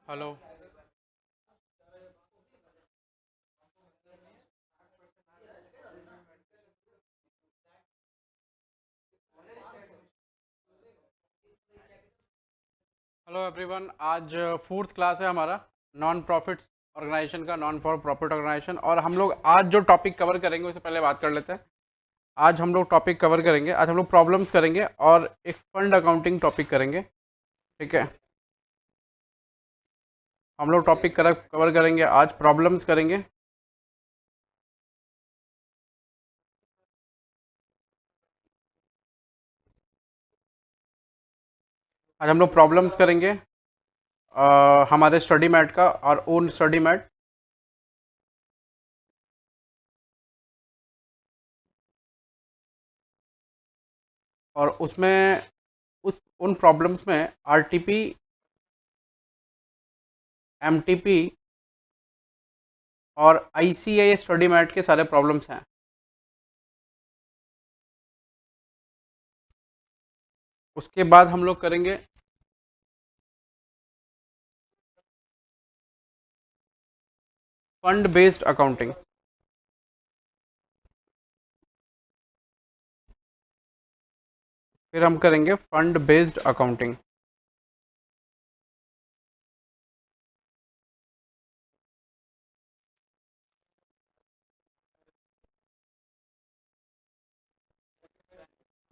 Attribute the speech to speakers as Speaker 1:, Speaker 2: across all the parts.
Speaker 1: Hello. Hello everyone, आज fourth class है हमारा नॉन प्रॉफिट ऑर्गेनाइजेशन का, नॉन फॉर प्रॉफिट ऑर्गेनाइजेशन। और हम लोग आज जो टॉपिक कवर करेंगे उससे पहले बात कर लेते हैं। आज हम लोग टॉपिक कवर करेंगे, आज हम लोग प्रॉब्लम्स करेंगे और एक फंड अकाउंटिंग टॉपिक करेंगे। ठीक है, हम लोग टॉपिक कवर करेंगे, आज प्रॉब्लम्स करेंगे। आज हम लोग प्रॉब्लम्स करेंगे हमारे स्टडी मैट का और ओन स्टडी मैट। और उसमें उन प्रॉब्लम्स में आरटीपी, एमटीपी और आईसीए स्टडी मैट के सारे प्रॉब्लम्स हैं। उसके बाद हम लोग करेंगे फंड बेस्ड अकाउंटिंग। फिर हम करेंगे फंड बेस्ड अकाउंटिंग।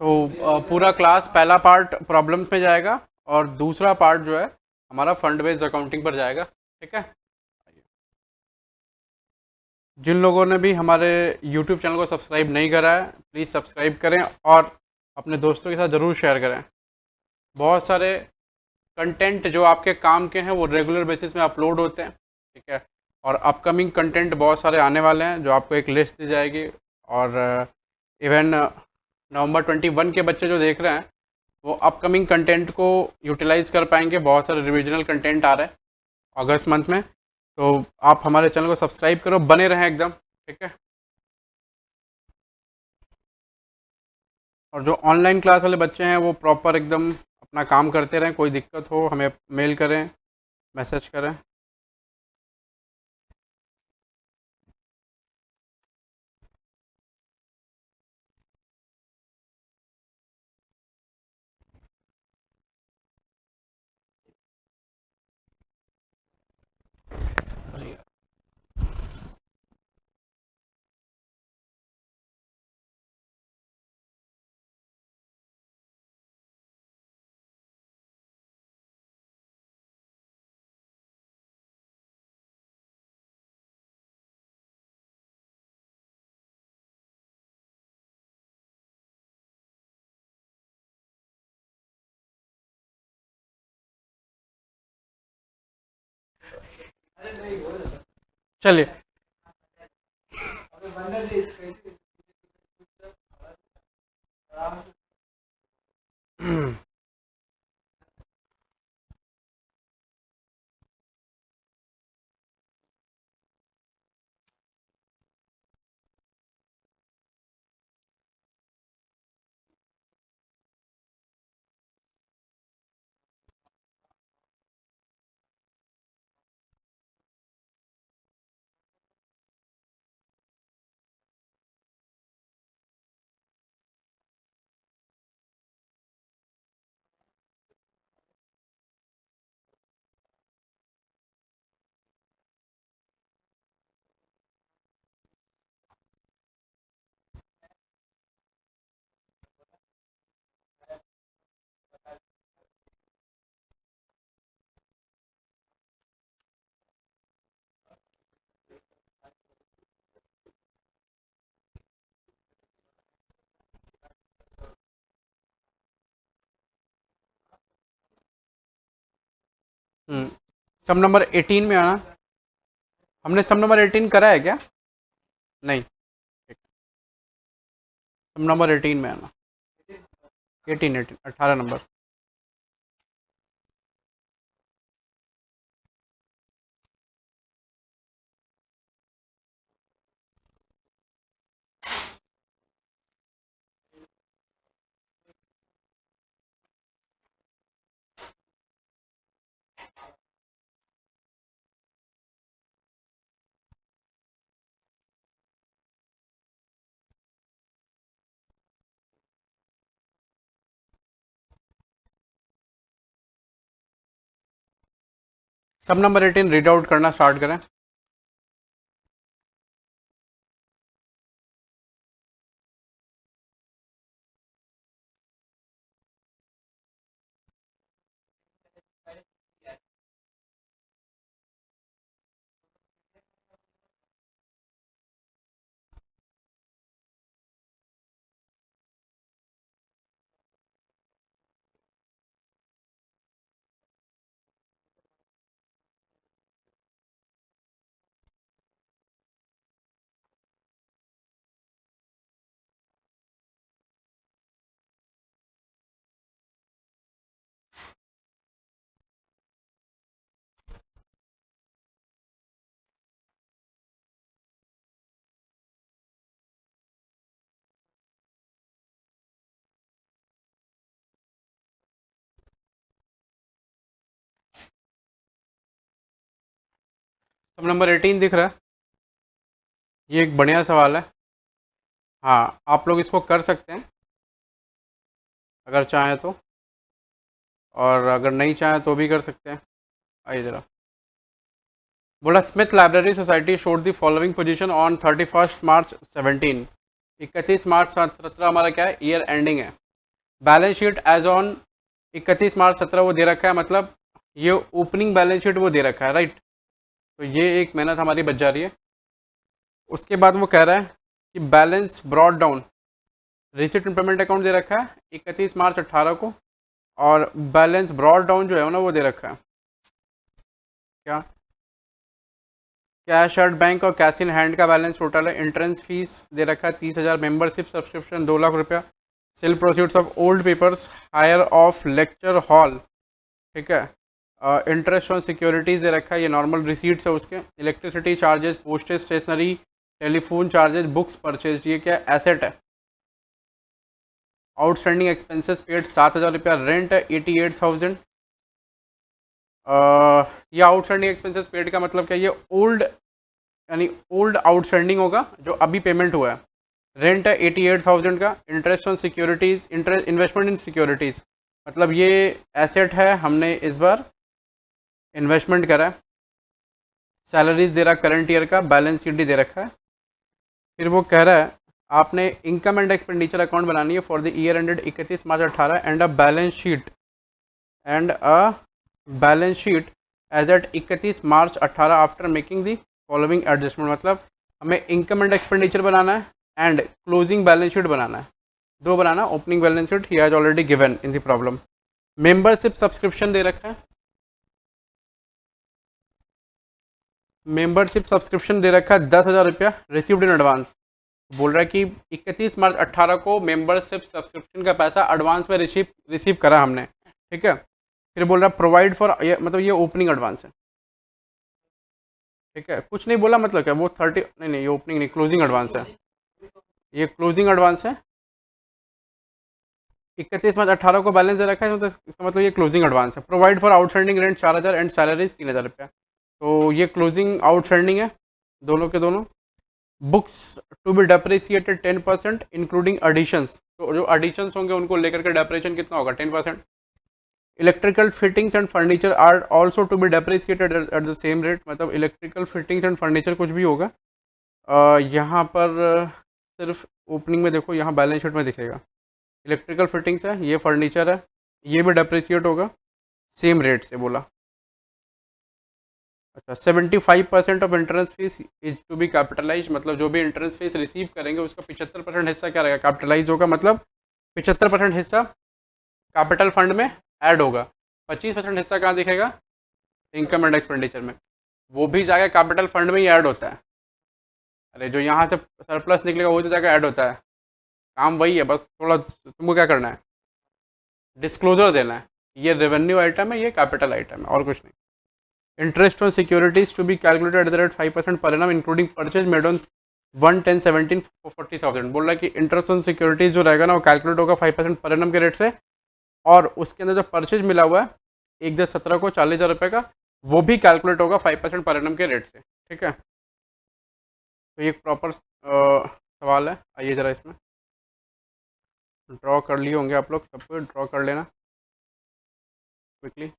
Speaker 1: तो पूरा क्लास पहला पार्ट प्रॉब्लम्स में जाएगा और दूसरा पार्ट जो है हमारा फंड बेस्ड अकाउंटिंग पर जाएगा। ठीक है, जिन लोगों ने भी हमारे यूट्यूब चैनल को सब्सक्राइब नहीं करा है प्लीज़ सब्सक्राइब करें और अपने दोस्तों के साथ ज़रूर शेयर करें। बहुत सारे कंटेंट जो आपके काम के हैं वो रेगुलर बेसिस में अपलोड होते हैं। ठीक है, और अपकमिंग कंटेंट बहुत सारे आने वाले हैं जो आपको एक लिस्ट दी जाएगी। और इवन नवंबर 21 के बच्चे जो देख रहे हैं वो अपकमिंग कंटेंट को यूटिलाइज कर पाएंगे। बहुत सारे रिविजनल कंटेंट आ रहे हैं अगस्त मंथ में। तो आप हमारे चैनल को सब्सक्राइब करो, बने रहें एकदम। ठीक है, और जो ऑनलाइन क्लास वाले बच्चे हैं वो प्रॉपर एकदम अपना काम करते रहें। कोई दिक्कत हो हमें मेल करें, मैसेज करें। चलिए। सम नंबर 18 में आना। हमने सम नंबर 18 करा है क्या? नहीं। सम नंबर 18 में आना। 18 18 नंबर। सब नंबर 18 रीड आउट करना स्टार्ट करें। सब नंबर 18 दिख रहा है। ये एक बढ़िया सवाल है। हाँ, आप लोग इसको कर सकते हैं अगर चाहें तो, और अगर नहीं चाहें तो भी कर सकते हैं। आइए ज़रा। बोला Smith library society showed the following position on 31 मार्च 17। 31 मार्च 17 हमारा क्या है, ईयर एंडिंग है। बैलेंस शीट एज ऑन 31 मार्च 17 वो दे रखा है, मतलब ये ओपनिंग बैलेंस शीट वो दे रखा है, राइट। तो ये एक मेहनत हमारी बच जा रही है। उसके बाद वो कह रहा है कि balance brought down, receipt and payment account दे रखा है 31 मार्च 18 को, और बैलेंस ब्रॉड डाउन जो है ना वो दे रखा है क्या, कैश एट बैंक और कैश इन हैंड का बैलेंस टोटल है। एंट्रेंस फीस दे रखा है 30,000, मेंबरशिप सब्सक्रिप्शन 2 लाख रुपया, sale proceeds of old papers, hire of lecture hall, ठीक है। इंटरेस्ट ऑन सिक्योरिटीज़ दे रखा है, ये नॉर्मल रिसीट्स है उसके। Electricity charges, postage, stationery, telephone charges, books purchase, ये क्या एसेट है। आउटस्टैंडिंग एक्सपेंसेस पेड 7,000 रुपया, रेंट है 88,000। ये आउटस्टैंडिंग एक्सपेंसेस पेड का मतलब क्या, ये ओल्ड यानी ओल्ड आउटस्टैंडिंग होगा जो अभी पेमेंट हुआ है। रेंट है 88,000 का। Interest on securities, interest investment in securities, मतलब ये एसेट है, हमने इस बार इन्वेस्टमेंट करा है। सैलरीज दे रहा करंट ईयर का, बैलेंस शीट भी दे रखा है। फिर वो कह रहा है आपने इनकम एंड एक्सपेंडिचर अकाउंट बनानी है for the year ended 31 March 18 and a balance sheet as at 31 March 18 after making the following adjustment, मतलब हमें इनकम एंड एक्सपेंडिचर बनाना है एंड क्लोजिंग बैलेंस शीट बनाना है, दो बनाना। ओपनिंग बैलेंस शीट ही has already given in the problem. Membership subscription दे रखा है, मेंबरशिप सब्सक्रिप्शन दे रखा है 10,000 रुपया, रिसीव्ड इन एडवांस। बोल रहा है कि 31 मार्च 18 को मेंबरशिप सब्सक्रिप्शन का पैसा एडवांस में रिसीव करा हमने, ठीक है। फिर बोल रहा है प्रोवाइड फॉर, मतलब ये ओपनिंग एडवांस है, ठीक है। कुछ नहीं बोला, मतलब क्या वो 30, नहीं ये ओपनिंग नहीं, क्लोजिंग एडवांस है, ये क्लोजिंग एडवांस है। 31 मार्च 18 को बैलेंस दे रखा है, मतलब इसका मतलब ये क्लोजिंग एडवांस है। Provide for outstanding rent 4,000 and salaries 3,000 रुपया, तो ये क्लोजिंग आउटस्टैंडिंग है दोनों के दोनों। Books to be depreciated 10% including additions, तो जो एडिशंस होंगे उनको लेकर के डेप्रिसिएशन कितना होगा, 10%। Electrical fittings and furniture are also to be depreciated at the same rate, मतलब इलेक्ट्रिकल फिटिंग्स एंड फर्नीचर कुछ भी होगा यहाँ पर सिर्फ ओपनिंग में देखो, यहाँ बैलेंस शीट में दिखेगा। इलेक्ट्रिकल फिटिंग्स है, ये फर्नीचर है, ये भी डेप्रिसिएट होगा सेम रेट से बोला। अच्छा, 75% of entrance fees is to be capitalize, मतलब जो भी इंट्रेंस फीस रिसीव करेंगे उसका 75% हिस्सा क्या रहेगा, कैपिटलाइज होगा, मतलब 75% हिस्सा कैपिटल फंड में ऐड होगा। 25% हिस्सा कहाँ दिखेगा, इनकम एंड एक्सपेंडिचर में, वो भी जाएगा कैपिटल फंड में ही ऐड होता है। अरे जो यहाँ से सरप्लस निकलेगा वो तो जाकर ऐड होता है, काम वही है, बस थोड़ा तुमको क्या करना है, डिस्क्लोजर देना है, ये रेवेन्यू आइटम है, ये कैपिटल आइटम है, और कुछ नहीं। Interest on securities to be calculated at the rate 5% per annum including purchase made on 1/10/17 for 40,000। बोल रहा है कि इंटरेस्ट ऑन सिक्योरिटीज जो रहेगा ना वो कैलकुलेट होगा 5% पर एनम के रेट से, और उसके अंदर जो परचेज मिला हुआ है 1/10/17 को 40,000 रुपये का, वो भी कैलकुलेट होगा 5% पर एनम के रेट से, ठीक है। तो ये एक प्रॉपर सवाल है। आइए ज़रा इसमें ड्रॉ कर लिए होंगे आप लोग, सबको ड्रॉ कर लेना क्विकली।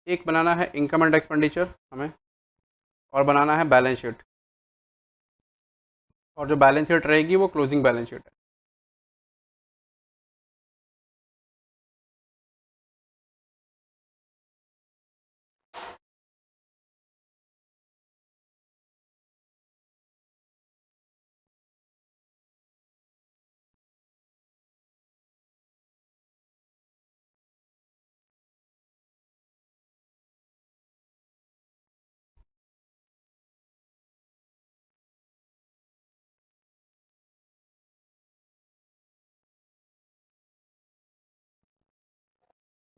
Speaker 1: एक बनाना है इनकम एंड एक्सपेंडिचर हमें, और बनाना है बैलेंस शीट, और जो बैलेंस शीट रहेगी वो क्लोजिंग बैलेंस शीट है।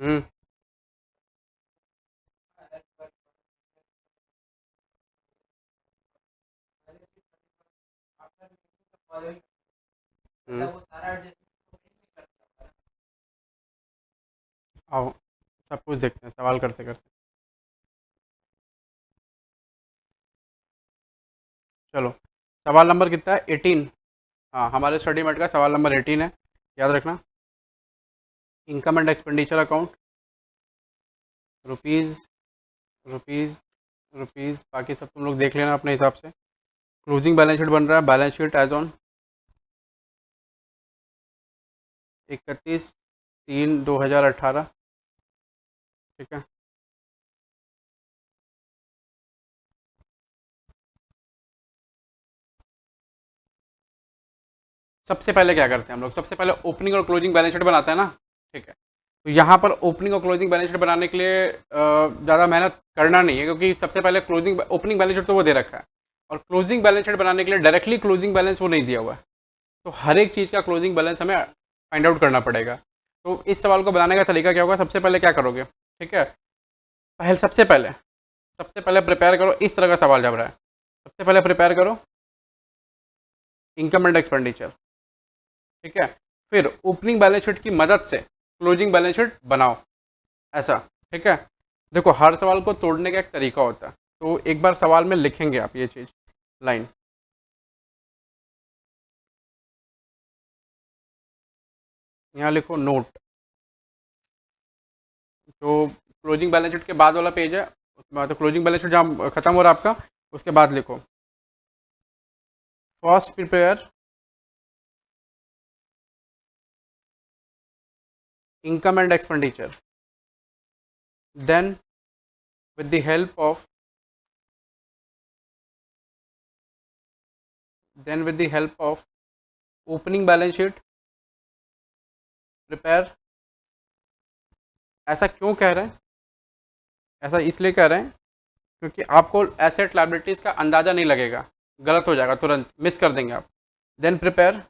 Speaker 1: हम्म। हम्म। आओ सब कुछ देखते हैं सवाल करते करते। चलो, सवाल नंबर कितना है? 18। हाँ, हमारे स्टडी मेट का सवाल नंबर 18 है, याद रखना। Income and expenditure account, rupees rupees rupees, बाकी सब तुम लोग देख लेना अपने हिसाब से। क्लोजिंग बैलेंस शीट बन रहा है, बैलेंस शीट एज ऑन 31/3/2018। ठीक है। सबसे पहले क्या करते हैं हम लोग? सबसे पहले ओपनिंग और क्लोजिंग बैलेंस शीट बनाते हैं ना। ठीक है। तो यहाँ पर ओपनिंग और क्लोजिंग बैलेंस शीट बनाने के लिए ज़्यादा मेहनत करना नहीं है, क्योंकि सबसे पहले क्लोजिंग ओपनिंग बैलेंस शीट तो वो दे रखा है, और क्लोजिंग बैलेंस शीट बनाने के लिए डायरेक्टली क्लोजिंग बैलेंस वो नहीं दिया हुआ है। तो हर एक चीज़ का क्लोजिंग बैलेंस हमें फाइंड आउट करना पड़ेगा। तो इस सवाल को बनाने का तरीका क्या होगा? सबसे पहले क्या करोगे? ठीक है, पहले सबसे पहले प्रिपेयर करो, इस तरह का सवाल जब रहा है सबसे पहले प्रिपेयर करो इनकम एंड एक्सपेंडिचर। ठीक है, फिर ओपनिंग बैलेंस शीट की मदद से क्लोजिंग बैलेंस शीट बनाओ, ऐसा। ठीक है। देखो, हर सवाल को तोड़ने का एक तरीका होता है, तो एक बार सवाल में लिखेंगे आप ये चीज़, लाइन। यहाँ लिखो नोट, जो क्लोजिंग बैलेंस शीट के बाद वाला पेज है, उसमें तो क्लोजिंग बैलेंस शीट जहाँ खत्म हो रहा है आपका, उसके बाद लिखो first prepare income and expenditure, then with the help of opening balance sheet prepare। ऐसा क्यों कह रहे हैं? ऐसा इसलिए कह रहे हैं क्योंकि आपको एसेट लायबिलिटीज़ का अंदाज़ा नहीं लगेगा, गलत हो जाएगा, तुरंत मिस कर देंगे आप। Then prepare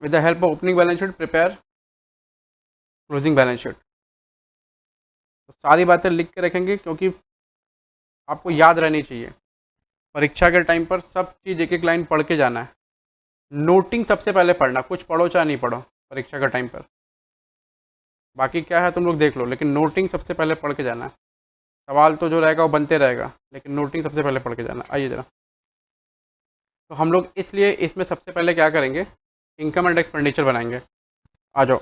Speaker 1: with the help of opening balance sheet prepare closing balance sheet. तो सारी बातें लिख के रखेंगे, क्योंकि आपको याद रहनी चाहिए। परीक्षा के टाइम पर सब चीज़ एक एक लाइन पढ़ के जाना है। नोटिंग सबसे पहले पढ़ना, कुछ पढ़ो चाहे नहीं पढ़ो परीक्षा के टाइम पर, बाकी क्या है तुम लोग देख लो, लेकिन नोटिंग सबसे पहले पढ़ के जाना है। सवाल तो जो रहेगा वो बनते रहेगा, लेकिन नोटिंग सबसे पहले पढ़ के जाना। आइए ज़रा, तो हम लोग इसलिए इसमें सबसे पहले क्या करेंगे? इनकम एंड एक्सपेंडिचर बनाएंगे। आ जाओ,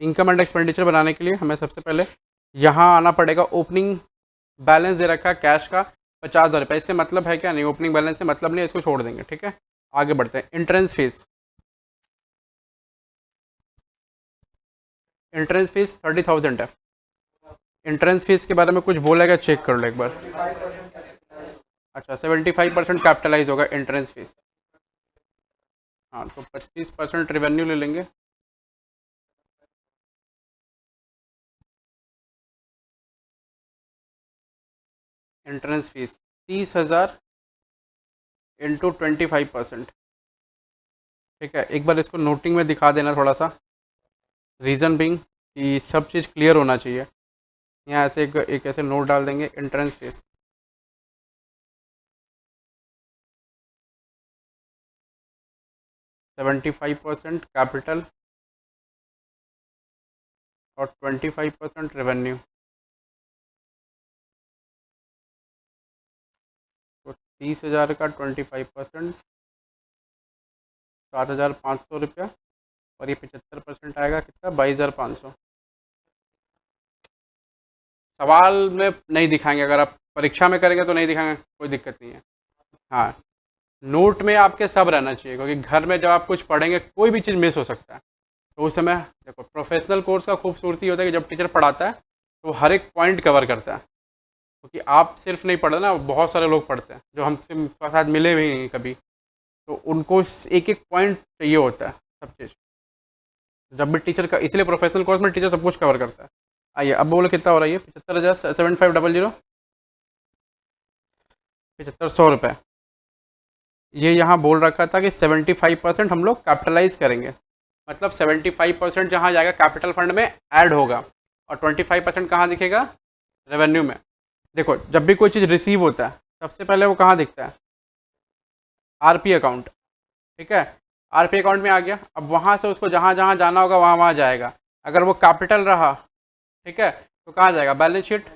Speaker 1: इनकम एंड एक्सपेंडिचर बनाने के लिए हमें सबसे पहले यहाँ आना पड़ेगा। ओपनिंग बैलेंस दे रखा है कैश का 50,000 रुपये, इससे मतलब है क्या? नहीं, ओपनिंग बैलेंस से मतलब नहीं, इसको छोड़ देंगे। ठीक है, आगे बढ़ते हैं। एंट्रेंस फीस 30,000 है। एंट्रेंस फीस के बारे में कुछ बोलेगा? चेक कर लो एक बार। अच्छा, 75% कैपिटलाइज होगा एंट्रेंस फीस। हाँ, तो 25% रेवेन्यू ले लेंगे। Entrance fees 30,000 into 25%। ठीक है, एक बार इसको नोटिंग में दिखा देना थोड़ा सा, रीज़न बिंग कि सब चीज़ क्लियर होना चाहिए। यहाँ ऐसे एक ऐसे नोट डाल देंगे, एंट्रेंस फीस 75% कैपिटल और 25% रेवेन्यू। तो 30,000 का 25%, 7,500 रुपया, और ये 75% आएगा कितना? 22,500। सवाल में नहीं दिखाएंगे, अगर आप परीक्षा में करेंगे तो नहीं दिखाएंगे, कोई दिक्कत नहीं है। हाँ, नोट में आपके सब रहना चाहिए, क्योंकि घर में जब आप कुछ पढ़ेंगे कोई भी चीज़ मिस हो सकता है। तो उस समय देखो, प्रोफेशनल कोर्स का खूबसूरती होता है कि जब टीचर पढ़ाता है तो हर एक पॉइंट कवर करता है, क्योंकि आप सिर्फ नहीं पढ़ रहे ना, बहुत सारे लोग पढ़ते हैं जो हमसे साथ मिले भी नहीं कभी, तो उनको एक एक पॉइंट चाहिए होता है सब चीज़। जब भी टीचर का, इसलिए प्रोफेशनल कोर्स में टीचर सब कुछ कवर करता है। आइए अब बोलो कितना हो रहा है ये, 75,750, 7500 रुपये। ये यहाँ बोल रखा था कि 75% हम लोग कैपिटलाइज करेंगे, मतलब 75% जहाँ जाएगा कैपिटल फंड में ऐड होगा, और 25% कहाँ दिखेगा, रेवेन्यू में। देखो, जब भी कोई चीज़ रिसीव होता है सबसे पहले वो कहाँ दिखता है, आरपी अकाउंट, ठीक है। आरपी अकाउंट में आ गया, अब वहाँ से उसको जहाँ जहाँ जाना होगा वहाँ वहाँ जाएगा। अगर वो कैपिटल रहा, ठीक है, तो कहाँ जाएगा, बैलेंस शीट,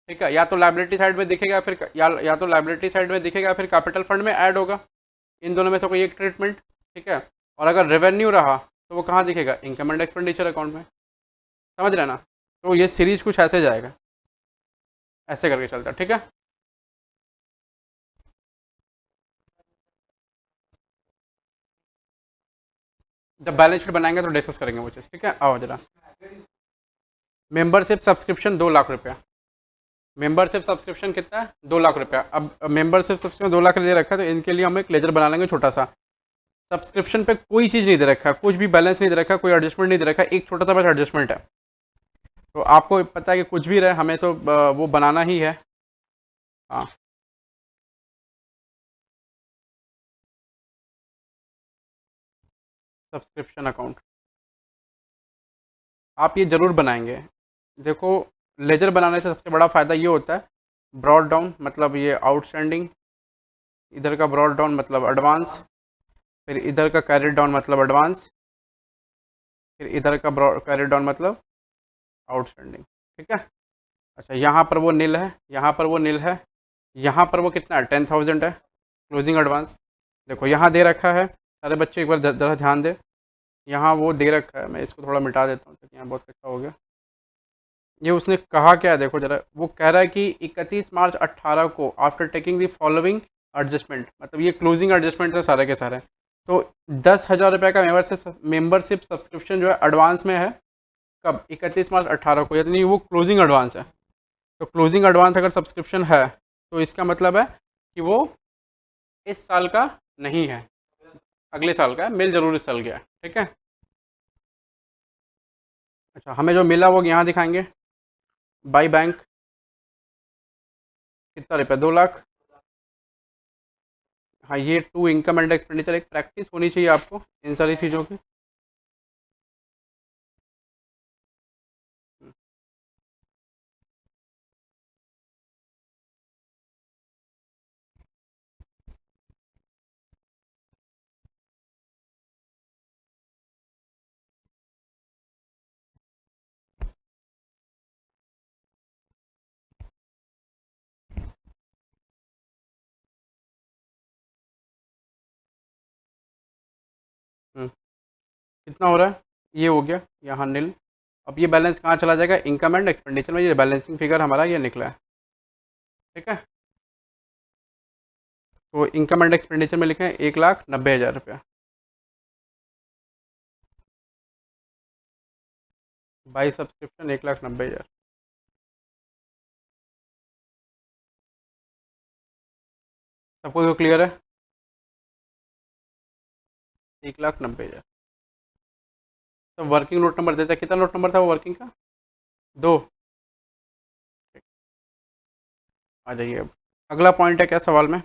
Speaker 1: ठीक है, या तो लाइबिलिटी साइड में दिखेगा, फिर या तो लाइबिलिटी साइड में दिखेगा, फिर कैपिटल फंड में ऐड होगा। इन दोनों में से कोई एक ट्रीटमेंट, ठीक है। और अगर रेवेन्यू रहा तो वो कहाँ दिखेगा, इनकम एंड एक्सपेंडिचर अकाउंट में। समझ रहे हैं ना। तो ये सीरीज कुछ ऐसे जाएगा, ऐसे करके चलता है, ठीक है। जब बैलेंस शीट बनाएंगे तो डिस्कस करेंगे वो चीज़, ठीक है। आओ जरा, मेंबरशिप सब्सक्रिप्शन 2 लाख रुपया। मेंबरशिप सब्सक्रिप्शन कितना है, 2 लाख रुपया। अब मेंबरशिप सब्सक्रिप्शन 2 लाख दे रखा है, तो इनके लिए हम एक लेजर बना लेंगे छोटा सा। सब्सक्रिप्शन पे कोई चीज़ नहीं दे रखा, कुछ भी बैलेंस नहीं दे रखा, कोई एडजस्टमेंट नहीं दे रखा, एक छोटा सा बस एडजस्टमेंट है। तो आपको पता है कि कुछ भी रहे, हमें तो वो बनाना ही है। हाँ, सब्सक्रिप्शन अकाउंट आप ये ज़रूर बनाएंगे। देखो, लेजर बनाने से सबसे बड़ा फ़ायदा ये होता है, ब्रॉड डाउन मतलब ये आउटस्टैंडिंग, इधर का ब्रॉड डाउन मतलब एडवांस, फिर इधर का कैरी डाउन मतलब एडवांस, फिर इधर का कैरी डाउन मतलब आउटस्टैंडिंग, ठीक है। अच्छा, यहाँ पर वो नील है, यहाँ पर वो नील है, यहाँ पर वो कितना है, 10,000 है क्लोजिंग एडवांस। देखो यहाँ दे रखा है, सारे बच्चे एक बार ज़रा ध्यान दे, यहाँ वो दे रखा है। मैं इसको थोड़ा मिटा देता हूँ क्योंकि यहाँ बहुत अच्छा हो गया। ये उसने कहा क्या है, देखो जरा, वो कह रहा है कि 31 मार्च 2018 को after taking the following adjustment, मतलब ये क्लोजिंग एडजस्टमेंट है सारे के सारे। तो 10,000 रुपये का मेंबरशिप सब्सक्रिप्शन जो है एडवांस में है, कब, 31 मार्च 2018 को, यानी वो क्लोजिंग एडवांस है। तो क्लोजिंग एडवांस अगर सब्सक्रिप्शन है तो इसका मतलब है कि वो इस साल का नहीं है, अगले साल का है, मेल जरूर इस साल गया है, ठीक है। अच्छा, हमें जो मिला वो यहाँ दिखाएंगे, बाई बैंक कितना रुपया, 2 लाख। हाँ, ये टू इनकम एंड एक्सपेंडिचर, एक प्रैक्टिस होनी चाहिए आपको इन सारी चीज़ों की। हम्म, कितना हो रहा है, ये हो गया यहाँ नील। अब ये बैलेंस कहाँ चला जाएगा, इनकम एंड एक्सपेंडिचर में, ये बैलेंसिंग फिगर हमारा ये निकला है, ठीक है। तो इनकम एंड एक्सपेंडिचर में लिखे हैं 1,90,000 रुपया, बाई सब्सक्रिप्शन 1,90,000। सबको तो क्लियर है, 1,90,000। तो वर्किंग नोट नंबर देता है, कितना नोट नंबर था वो वर्किंग का, 2। आ जाइए अब, अगला पॉइंट है क्या सवाल में,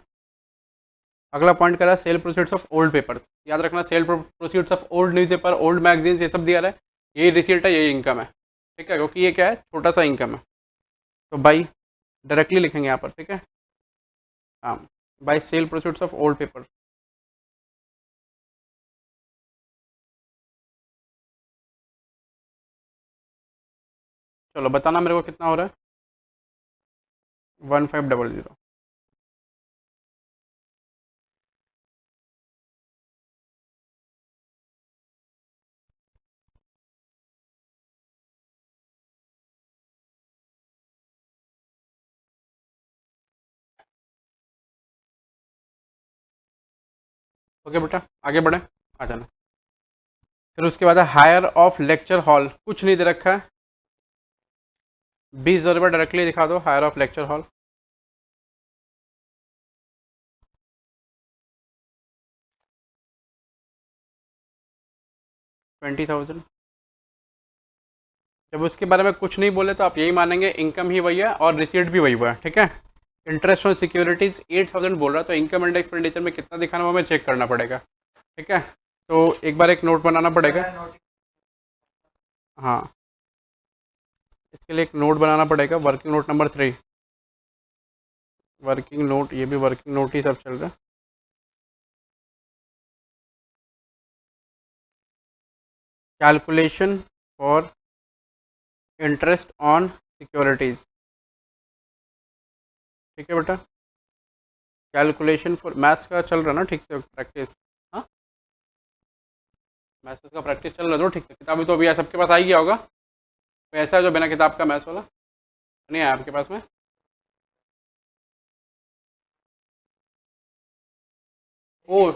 Speaker 1: अगला पॉइंट करा sale proceeds of old papers. याद रखना, sale proceeds of old newspaper, old magazines, ये सब दिया रहा है, यही रिसीट है, यही इनकम है, ठीक है, क्योंकि ये क्या है, छोटा सा इनकम है। तो बाई डायरेक्टली लिखेंगे यहाँ पर, ठीक है। हाँ, by sale proceeds of old paper. चलो बताना मेरे को कितना हो रहा है, 1500। ओके बेटा, आगे बढ़े, आ जाना। फिर उसके बाद है हायर ऑफ लेक्चर हॉल, कुछ नहीं दे रखा है, 20,000 रुपये डायरेक्टली दिखा दो, हायर ऑफ लेक्चर हॉल। 20,000। जब उसके बारे में कुछ नहीं बोले तो आप यही मानेंगे इनकम ही वही है और रिसीट भी वही हुआ है, ठीक है। इंटरेस्ट ऑन सिक्योरिटीज़ 8,000 बोल रहा है, तो इनकम एंड एक्सपेंडिचर में कितना दिखाना वो हमें चेक करना पड़ेगा, ठीक है। तो एक बार एक नोट बनाना पड़ेगा। हाँ, इसके लिए एक नोट बनाना पड़ेगा, working note number 3। Working note, ये भी वर्किंग नोट ही सब चल रहा है। Calculation for interest on securities, ठीक है बेटा। कैलकुलेशन फॉर मैथ्स का चल रहा है ना ठीक से प्रैक्टिस? हाँ, मैथ्स का प्रैक्टिस चल रहा है तो ठीक से। किताबी तो अभी सबके पास आ ही गया होगा, कोई ऐसा है जो बिना किताब का मैथ्स वाला नहीं आया आपके पास में? ओ,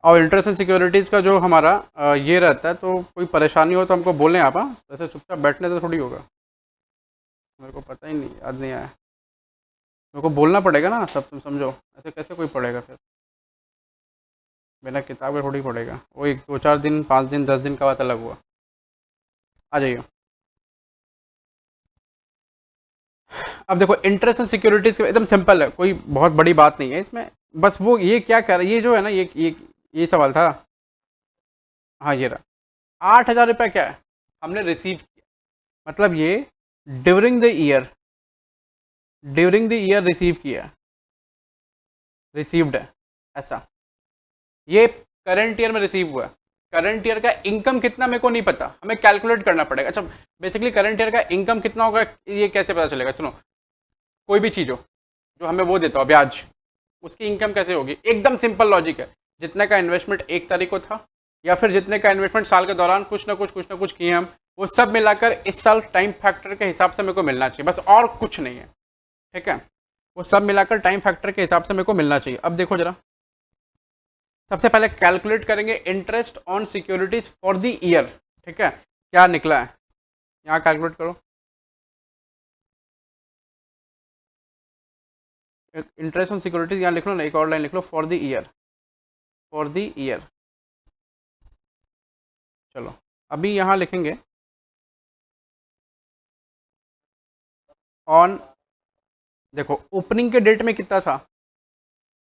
Speaker 1: और इंटरेस्ट एंड सिक्योरिटीज़ का जो हमारा ये रहता है, तो कोई परेशानी हो तो हमको बोलें आप। हाँ, वैसे चुपचाप बैठने से थोड़ी होगा। मेरे को पता ही नहीं, याद नहीं आया। मेरे को बोलना पड़ेगा ना सब, तुम समझो, ऐसे कैसे कोई पढ़ेगा फिर? बिना किताब के थोड़ी पढ़ेगा। वो एक 2-4 दिन, 5 दिन, 10 दिन का बात अलग हुआ। आ जाइए। अब देखो, इंटरेस्ट एंड सिक्योरिटीज़ एकदम सिंपल है, कोई बहुत बड़ी बात नहीं है इसमें। बस वो ये क्या कर रहा है, ये जो है ना, ये सवाल था। हाँ, ये रहा 8,000 रुपये क्या है, हमने रिसीव किया, मतलब ये during the year, during the year receive किया, रिसीव्ड है ऐसा। ये करंट ईयर में रिसीव हुआ है। करंट ईयर का इनकम कितना मेरे को नहीं पता, हमें कैलकुलेट करना पड़ेगा। अच्छा, बेसिकली करंट ईयर का इनकम कितना होगा ये कैसे पता चलेगा? सुनो, कोई भी चीज़ हो जो हमें वो देता हो ब्याज, उसकी इनकम कैसे होगी? एकदम सिंपल लॉजिक है। जितने का इन्वेस्टमेंट 1 तारीख को था, या फिर जितने का इन्वेस्टमेंट साल के दौरान कुछ ना कुछ किए हम, वो सब मिलाकर इस साल टाइम फैक्टर के हिसाब से मेरे को मिलना चाहिए, बस और कुछ नहीं है, ठीक है। वो सब मिलाकर टाइम फैक्टर के हिसाब से मेरे को मिलना चाहिए। अब देखो जरा, सबसे पहले कैलकुलेट करेंगे interest on securities for the year, ठीक है। क्या निकला है, यहाँ कैलकुलेट करो। इंटरेस्ट ऑन सिक्योरिटीज यहाँ लिख लो ना, एक और लाइन लिख लो, for the year, for the year. चलो, अभी यहाँ लिखेंगे ऑन, देखो ओपनिंग के डेट में कितना था,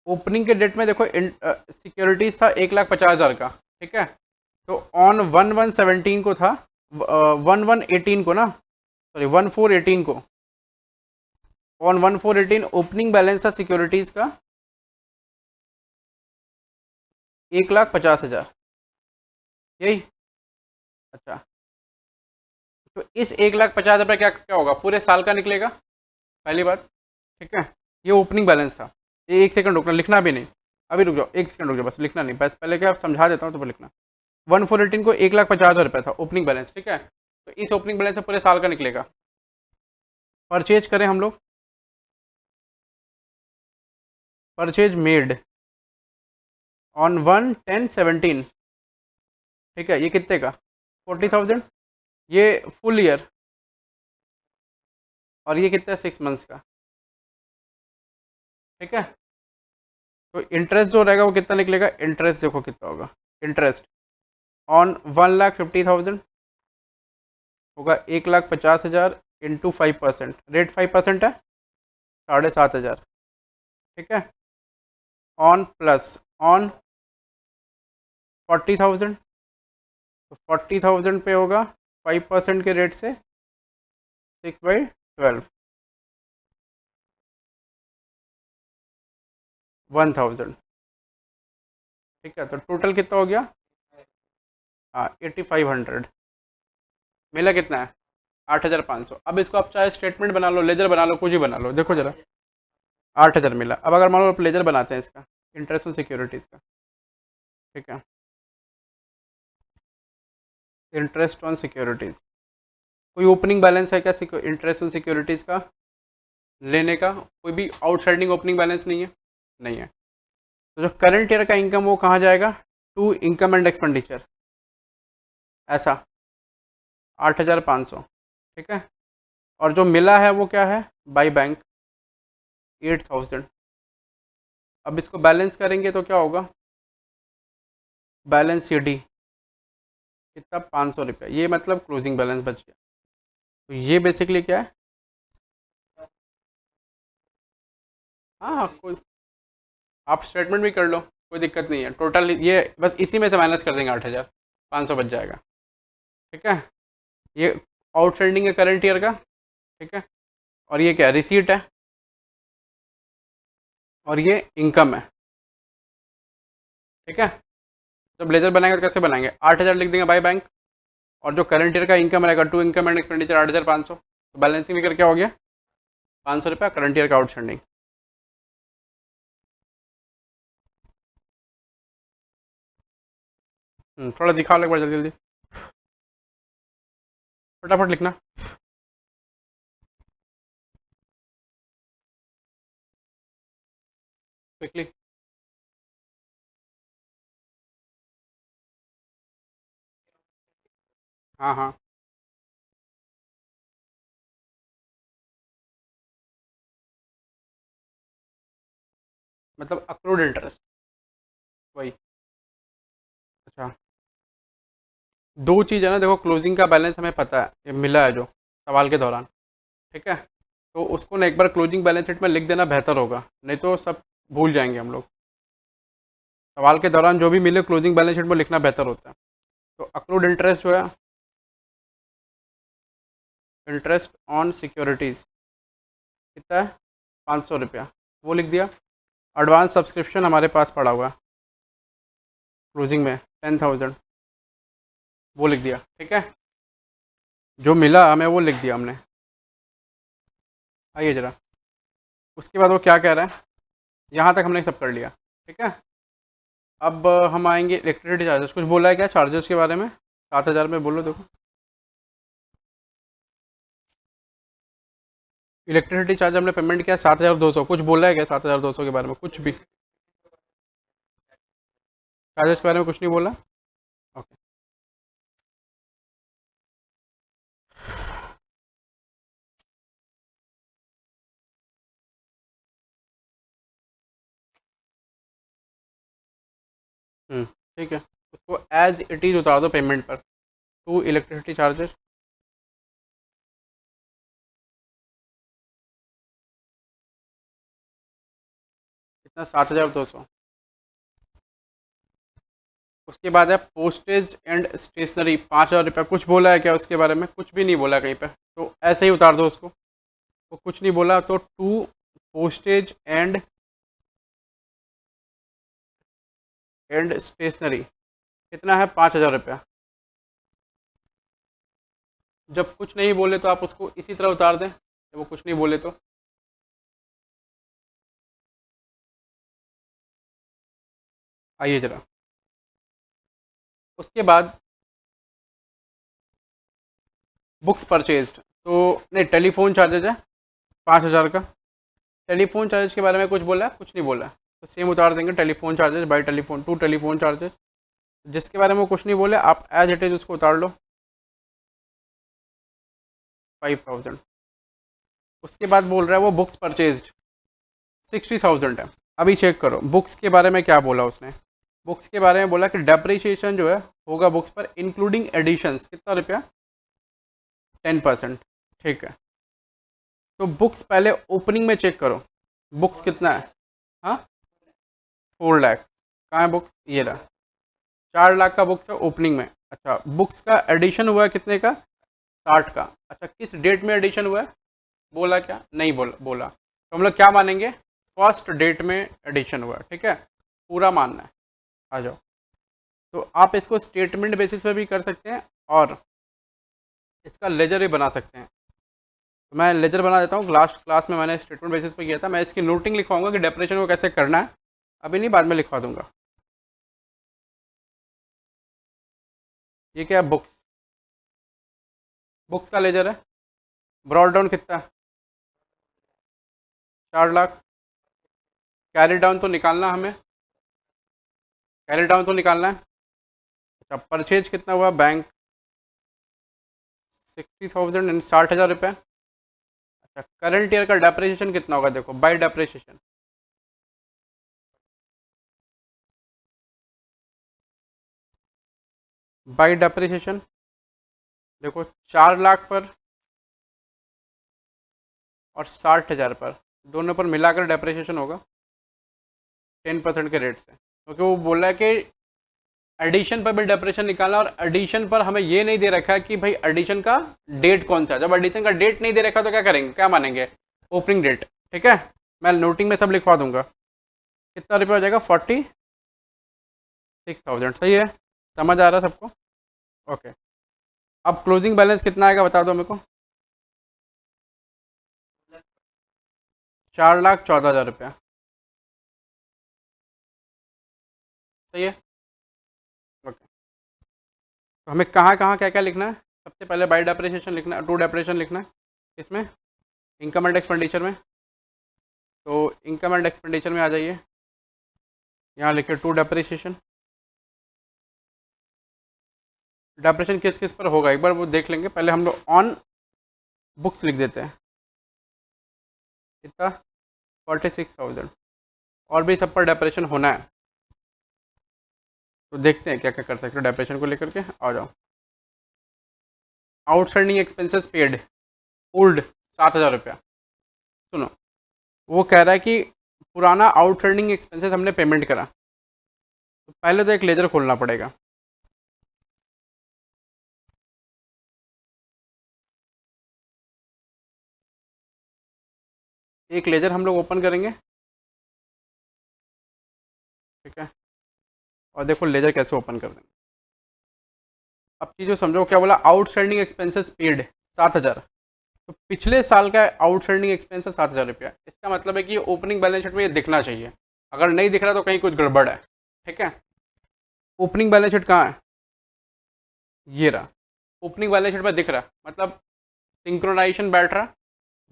Speaker 1: ओपनिंग के डेट में देखो सिक्योरिटीज था 1,50,000 का, ठीक है। तो ऑन 1/1/17 को था, 1/1/18 को ना, सॉरी 1/4/18 को, ऑन 1/4/18 ओपनिंग बैलेंस था सिक्योरिटीज का 1,50,000, यही। अच्छा, तो इस 1,50,000 क्या क्या होगा, पूरे साल का निकलेगा, पहली बात, ठीक है। ये ओपनिंग बैलेंस था। ये 1 सेकंड रुकना, लिखना भी नहीं, अभी रुक जाओ, 1 सेकंड रुक जाओ, बस लिखना नहीं, बस पहले क्या समझा देता हूँ तो लिखना। 1/4/18 को 1,50,000 था ओपनिंग बैलेंस, ठीक है। तो इस ओपनिंग बैलेंस से पूरे साल का निकलेगा। परचेज करें हम लोग, परचेज मेड, ऑन 1/10/17। ठीक है, ये कितने का? 40,000। ये फुल ईयर। और ये कितना है? 6 मंथ्स का। ठीक है, तो इंटरेस्ट जो रहेगा वो कितना निकलेगा? इंटरेस्ट देखो कितना होगा। इंटरेस्ट ऑन 1,50,000 होगा 1,50,000 इंटू 5%। रेट 5% है, 7,500। ठीक है, ऑन प्लस ऑन 40,000, तो 40,000 पे होगा 5% के रेट से 6/12, 1,000। ठीक है, तो टोटल कितना हो गया? हाँ, 8,500। मिला कितना है? 8,500। अब इसको आप चाहे स्टेटमेंट बना लो, लेजर बना लो, कुछ ही बना लो। देखो जरा, 8,000 मिला। अब अगर मान लो आप लेजर बनाते हैं इसका, इंटरेस्ट ऑन सिक्योरिटीज़ का। ठीक है, इंटरेस्ट ऑन सिक्योरिटीज़, कोई ओपनिंग बैलेंस है क्या इंटरेस्ट ऑन सिक्योरिटीज़ का लेने का? कोई भी आउटस्टैंडिंग ओपनिंग बैलेंस नहीं है? नहीं है। तो जो करंट ईयर का इनकम वो कहाँ जाएगा? टू इनकम एंड एक्सपेंडिचर, ऐसा 8,500। ठीक है, और जो मिला है वो क्या है? By bank 8,000। अब इसको बैलेंस करेंगे तो क्या होगा? बैलेंस सी डी कितना? 500 रुपये। ये मतलब क्लोजिंग बैलेंस बच गया। तो ये बेसिकली क्या है? हाँ हाँ, कोई आप स्टेटमेंट भी कर लो, कोई दिक्कत नहीं है। टोटल ये बस इसी में से माइनस कर देंगे, 8,500 बच जाएगा। ठीक है, ये आउटस्टैंडिंग है करंट ईयर का। ठीक है, और ये क्या है? रिसीट है, और ये इनकम है। ठीक है, जब लेजर बनाएंगे तो कैसे बनाएंगे? 8,000 लिख देंगे बाई बैंक, और जो करंट ईयर का इनकम रहेगा टू इनकम एंड एक्सपेंडिचर 8,500। तो बैलेंसिंग फिगर क्या हो गया? 500 रुपया करंट ईयर का आउटस्टैंडिंग। थोड़ा दिखाओ एक बार, जल्दी जल्दी फटाफट लिखना। क्विकली। हाँ हाँ, मतलब अक्रूड इंटरेस्ट, वही। अच्छा, दो चीज़ है ना, देखो क्लोजिंग का बैलेंस हमें पता है, ये मिला है जो सवाल के दौरान। ठीक है, तो उसको ना एक बार क्लोजिंग बैलेंस शीट में लिख देना बेहतर होगा, नहीं तो सब भूल जाएंगे हम लोग। सवाल के दौरान जो भी मिले क्लोजिंग बैलेंस शीट में लिखना बेहतर होता है। तो अक्रूड इंटरेस्ट जो है, इंटरेस्ट ऑन सिक्योरिटीज़ कितना है? 500 रुपया, वो लिख दिया। एडवांस सब्सक्रिप्शन हमारे पास पड़ा हुआ है क्लोजिंग में 10,000, वो लिख दिया। ठीक है, जो मिला हमें वो लिख दिया हमने। आइए ज़रा, उसके बाद वो क्या कह रहा है, यहाँ तक हमने सब कर लिया। ठीक है, अब हम आएंगे इलेक्ट्रिसिटी चार्जेस। कुछ बोला है क्या चार्जेस के बारे में? 7,000 में बोलो देखो। इलेक्ट्रिसिटी चार्ज हमने पेमेंट किया 7,200। कुछ बोला है क्या 7,200 के बारे में? कुछ भी चार्जेस के बारे में कुछ नहीं बोला? ओके। ठीक है, उसको एज इट इज़ उतार दो पेमेंट पर। टू इलेक्ट्रिसिटी चार्जेस कितना? 7,200। उसके बाद है पोस्टेज एंड स्टेशनरी 5,000 रुपया। कुछ बोला है क्या उसके बारे में? कुछ भी नहीं बोला कहीं पे, तो ऐसे ही उतार दो उसको। तो कुछ नहीं बोला, तो टू पोस्टेज एंड स्टेशनरी कितना है? 5,000 रुपया। जब कुछ नहीं बोले तो आप उसको इसी तरह उतार दें, जब वो कुछ नहीं बोले तो। आइए जरा, उसके बाद बुक्स परचेज्ड, तो नहीं, टेलीफोन चार्जेज है 5,000 का। टेलीफोन चार्जेज के बारे में कुछ बोला है? कुछ नहीं बोला है। तो सेम उतार देंगे, telephone charges by telephone to telephone charges, जिसके बारे में वो कुछ नहीं बोले आप एज इट इज़ उसको उतार लो 5000। उसके बाद बोल रहा है वो बुक्स परचेज्ड 60,000 है। अभी चेक करो बुक्स के बारे में क्या बोला उसने। बुक्स के बारे में बोला कि डेप्रिसिएशन जो है होगा बुक्स पर इंक्लूडिंग एडिशंस कितना रुपया 10%। ठीक है, तो बुक्स पहले ओपनिंग में चेक करो बुक्स कितना है। हाँ 4 लाख। कहाँ है बुक्स, ये रहा 4 लाख का बुक्स है ओपनिंग में। अच्छा बुक्स का एडिशन हुआ है कितने का 60 का। अच्छा किस डेट में एडिशन हुआ है बोला क्या, नहीं बोला तो हम लोग क्या मानेंगे फर्स्ट डेट में एडिशन हुआ है। ठीक है पूरा मानना है, आ जाओ। तो आप इसको स्टेटमेंट बेसिस पे भी कर सकते हैं और इसका लेजर भी बना सकते हैं। तो मैं लेजर बना देता हूँ, लास्ट क्लास में मैंने स्टेटमेंट बेसिस पे किया था। मैं इसकी नोटिंग लिखवाऊंगा कि डेप्रेशन को कैसे करना है, अभी नहीं बाद में लिखवा दूंगा। ये क्या है बुक्स, बुक्स का लेजर है। ब्रॉड डाउन कितना है 4 लाख। कैरी डाउन तो निकालना हमें, कैरी डाउन तो निकालना है। अच्छा परचेज कितना हुआ बैंक 60,000 एंड 60,000 रुपये। अच्छा करंट ईयर का डेप्रिसिएशन कितना होगा देखो बाय डेप्रिसिएशन, बाय डेप्रिसिएशन देखो 4 लाख पर और 60,000 पर, दोनों पर मिलाकर डेप्रिसिएशन होगा 10% के रेट से, क्योंकि वो बोला है कि एडिशन पर भी डेप्रेशन निकालना। और एडिशन पर हमें ये नहीं दे रखा है कि भाई एडिशन का डेट कौन सा है। जब एडिशन का डेट नहीं दे रखा तो क्या करेंगे, क्या मानेंगे ओपनिंग डेट। ठीक है मैं नोटिंग में सब लिखवा दूंगा। कितना रुपया हो जाएगा 46,000। सही है, समझ आ रहा है सबको। ओके अब क्लोजिंग बैलेंस कितना आएगा बता दो मेरे को। 4,14,000 रुपया। सही है ओके। तो हमें कहाँ कहाँ क्या क्या लिखना है, सबसे पहले बाई डेप्रिसिएशन लिखना है, टू डेप्रिसिएशन लिखना है इसमें इनकम एंड एक्सपेंडिचर में। तो इनकम एंड एक्सपेंडिचर में आ जाइए, यहाँ लिखिए टू डेप्रिसिएशन। डेप्रेशन किस किस पर होगा एक बार वो देख लेंगे, पहले हम लोग ऑन बुक्स लिख देते हैं कितना 46,000, और भी सब पर डेप्रेशन होना है। तो देखते हैं क्या क्या कर सकते हैं डेप्रेशन को लेकर के, आ जाओ। आउटस्टैंडिंग एक्सपेंसेस पेड ओल्ड 7,000 रुपया। सुनो वो कह रहा है कि पुराना आउटस्टैंडिंग एक्सपेंसेस हमने पेमेंट करा, तो पहले तो एक लेजर खोलना पड़ेगा। एक लेजर हम लोग ओपन करेंगे। ठीक है और देखो लेजर कैसे ओपन कर देंगे। अब चीज़ समझो क्या बोला, आउटस्टैंडिंग एक्सपेंसेस पेड 7,000। तो पिछले साल का आउटस्टैंडिंग एक्सपेंस है 7,000 रुपया। इसका मतलब है कि ओपनिंग बैलेंस शीट में ये दिखना चाहिए, अगर नहीं दिख रहा तो कहीं कुछ गड़बड़ है। ठीक है ओपनिंग बैलेंस शीट कहाँ है, ये रहा। ओपनिंग बैलेंस शीट में दिख रहा, मतलब सिंक्रोनाइजेशन बैठ रहा,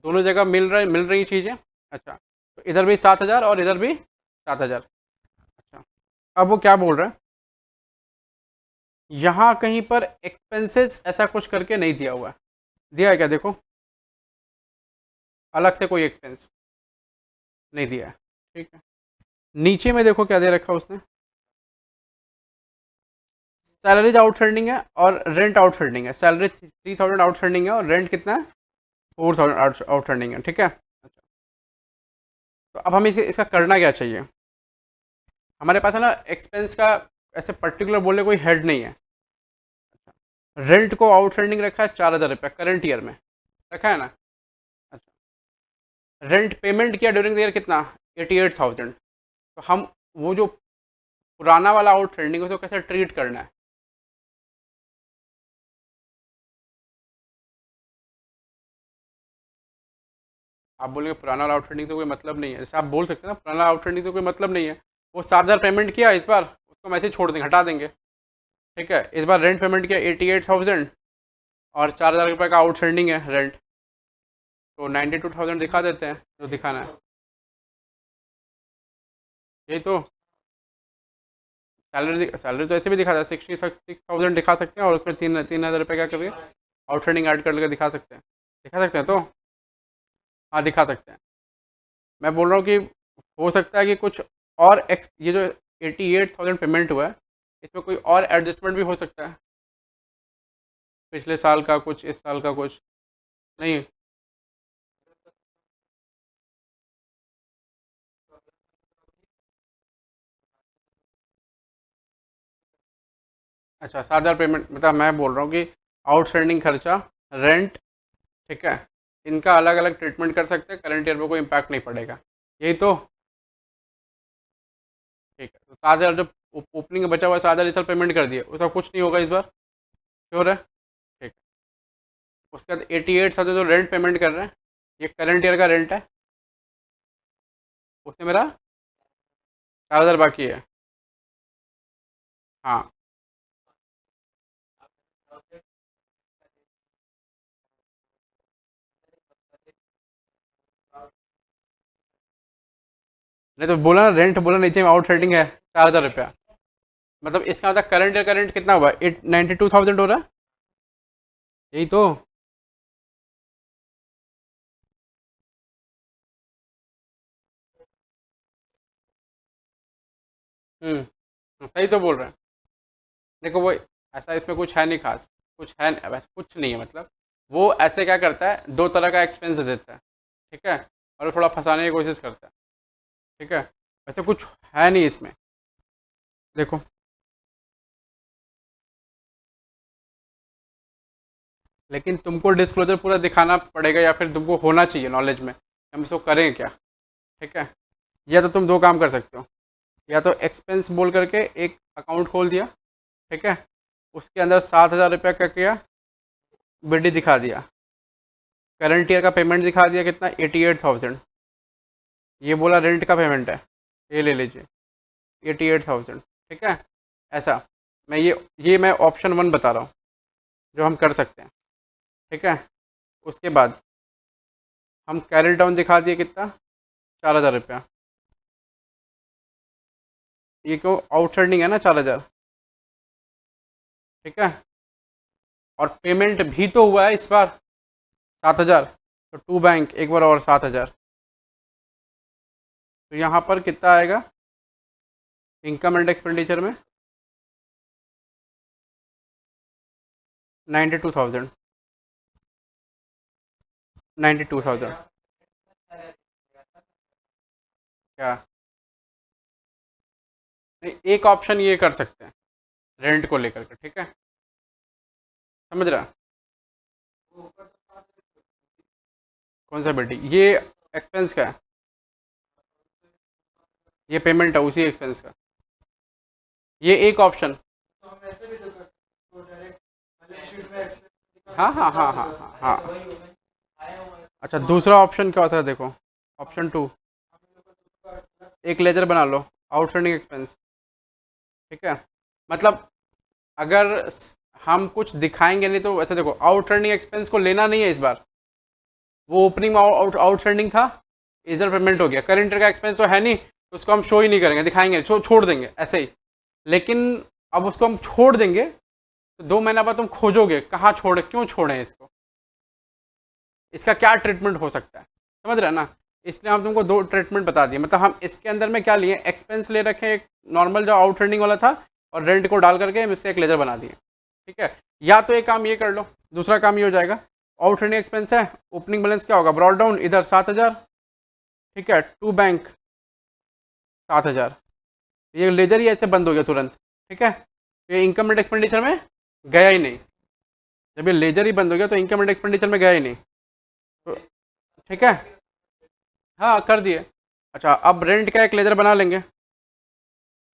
Speaker 1: दोनों जगह मिल रही चीज़ें। अच्छा तो इधर भी 7,000 और इधर भी 7,000। अच्छा अब वो क्या बोल रहा है, यहाँ कहीं पर एक्सपेंसेस ऐसा कुछ करके नहीं दिया हुआ है, दिया है क्या देखो, अलग से कोई एक्सपेंस नहीं दिया है। ठीक है नीचे में देखो क्या दे रखा है उसने, सैलरीज आउटस्टैंडिंग है और रेंट आउटस्टैंडिंग है। सैलरी 3,000 आउटस्टैंडिंग है और रेंट कितना है 4,000 आउटस्टैंडिंग है। ठीक है अच्छा तो अब हमें इसका करना क्या चाहिए। हमारे पास है ना एक्सपेंस का ऐसे पर्टिकुलर बोलने कोई हेड नहीं है। रेंट को आउटस्टैंडिंग रखा है 4,000 रुपया करंट ईयर में रखा है ना। अच्छा रेंट पेमेंट किया ड्यूरिंग द ईयर कितना 88,000। तो हम वो जो पुराना वाला आउटस्टैंडिंग उसको कैसे ट्रीट करना है। आप बोलेंगे पुराना वाला आउटस्टैंडिंग तो कोई मतलब नहीं है, जैसे आप बोल सकते हैं ना पुराना आउटस्टैंडिंग तो कोई मतलब नहीं है। वो 7,000 पेमेंट किया इस बार, उसको मैसेज छोड़ देंगे हटा देंगे। ठीक है इस बार रेंट पेमेंट किया 88,000 और 4,000 रुपये का आउटस्टैंडिंग है रेंट, तो 92,000 दिखा देते हैं जो दिखाना है। यही तो। सैलरी तो ऐसे भी दिखा था, 66,000 दिखा सकते हैं, और उसमें 3,000 रुपये क्या करके आउटस्टैंडिंग ऐड करके दिखा सकते हैं तो। हाँ दिखा सकते हैं। मैं बोल रहा हूँ कि हो सकता है कि कुछ और ये जो 88,000 पेमेंट हुआ है, इसमें कोई और एडजस्टमेंट भी हो सकता है, पिछले साल का कुछ, इस साल का कुछ। नहीं। अच्छा, 7,000 पेमेंट, मतलब मैं बोल रहा हूँ कि आउटस्टैंडिंग खर्चा, रेंट, ठीक है, इनका अलग अलग ट्रीटमेंट कर सकते हैं, करंट ईयर में कोई इम्पैक्ट नहीं पड़ेगा। यही तो। ठीक है, तो 7,000 जो ओपनिंग में बचा हुआ है, 7,000 इस साल पेमेंट कर दिए, उसका कुछ नहीं होगा इस बार, श्योर है? ठीक है। उसके बाद 88,000 जो रेंट पेमेंट कर रहे हैं, ये करंट ईयर का रेंट है, उसमें मेरा 4,000 बाकी है। हाँ। नहीं तो बोला ना, रेंट बोला नीचे में आउटस्टैंडिंग है 4,000 रुपया। मतलब इसका मतलब करंट ईयर का रेंट कितना हुआ, 92,000 हो रहा है। यही तो। सही तो बोल रहे हैं। देखो वो ऐसा, इसमें कुछ है नहीं खास, कुछ है वैसे कुछ नहीं है, मतलब वो ऐसे क्या करता है, दो तरह का एक्सपेंस देता है, ठीक है, और वो थोड़ा फंसाने की कोशिश करता है, ठीक है, वैसे कुछ है नहीं इसमें। देखो, लेकिन तुमको डिस्क्लोजर पूरा दिखाना पड़ेगा, या फिर तुमको होना चाहिए नॉलेज में कि हम इसको करें क्या, ठीक है। या तो तुम दो काम कर सकते हो, या तो एक्सपेंस बोल करके एक अकाउंट खोल दिया, ठीक है, उसके अंदर 7,000 रुपया का किया, बीडी दिखा दिया, करंट ईयर का पेमेंट दिखा दिया कितना, 88,000, ये बोला रेंट का पेमेंट है, ये ले लीजिए 88,000, ठीक है। ऐसा, मैं ये मैं ऑप्शन वन बता रहा हूँ जो हम कर सकते हैं, ठीक है। उसके बाद हम कैरी डाउन दिखा दिए कितना, 4,000 रुपया, ये क्यों आउटस्टैंडिंग है ना 4,000, ठीक है, और पेमेंट भी तो हुआ है इस बार 7,000, तो टू बैंक एक बार और 7,000, तो यहाँ पर कितना आएगा इनकम एंड एक्सपेंडिचर में, 92,000, 92,000। क्या? नहीं, एक ऑप्शन ये कर सकते हैं रेंट को लेकर के, ठीक है, समझ रहा? कौन सा बेटी, ये एक्सपेंस का है, ये पेमेंट है उसी एक्सपेंस का, ये एक ऑप्शन। हाँ हाँ हाँ हाँ हाँ हाँ। अच्छा, दूसरा ऑप्शन क्या हो सकता है, देखो, ऑप्शन टू, एक लेजर बना लो, आउटस्टैंडिंग एक्सपेंस, ठीक है, मतलब अगर हम कुछ दिखाएंगे नहीं तो वैसे देखो, आउटस्टैंडिंग एक्सपेंस को लेना नहीं है इस बार, वो ओपनिंग में आउटस्टैंडिंग था, इधर पेमेंट हो गया, करेंट का एक्सपेंस तो है नहीं, तो उसको हम शो ही नहीं करेंगे, दिखाएंगे छोड़ देंगे ऐसे ही। लेकिन अब उसको हम छोड़ देंगे तो 2 महीना बाद तुम खोजोगे कहाँ छोड़े, क्यों छोड़े इसको, इसका क्या ट्रीटमेंट हो सकता है, समझ रहे हैं ना। इसलिए हम तुमको दो ट्रीटमेंट बता दिए, मतलब हम इसके अंदर में क्या लिए, एक्सपेंस ले रखे एक नॉर्मल जो आउटस्टैंडिंग वाला था, और रेंट को डाल करके हम इससे एक लेजर बना दिए, ठीक है। या तो एक काम ये कर लो, दूसरा काम ये हो जाएगा, आउटस्टैंडिंग एक्सपेंस है, ओपनिंग बैलेंस क्या होगा, ब्रॉड डाउन इधर 7,000, ठीक है, टू बैंक 7,000, ये लेजर ही ऐसे बंद हो गया तुरंत, ठीक है, ये इनकम एंड एक्सपेंडिचर में गया ही नहीं, जब ये लेजर ही बंद हो गया तो इनकम एंड एक्सपेंडिचर में गया ही नहीं, तो ठीक है। हाँ कर दिए। अच्छा, अब रेंट का एक लेजर बना लेंगे,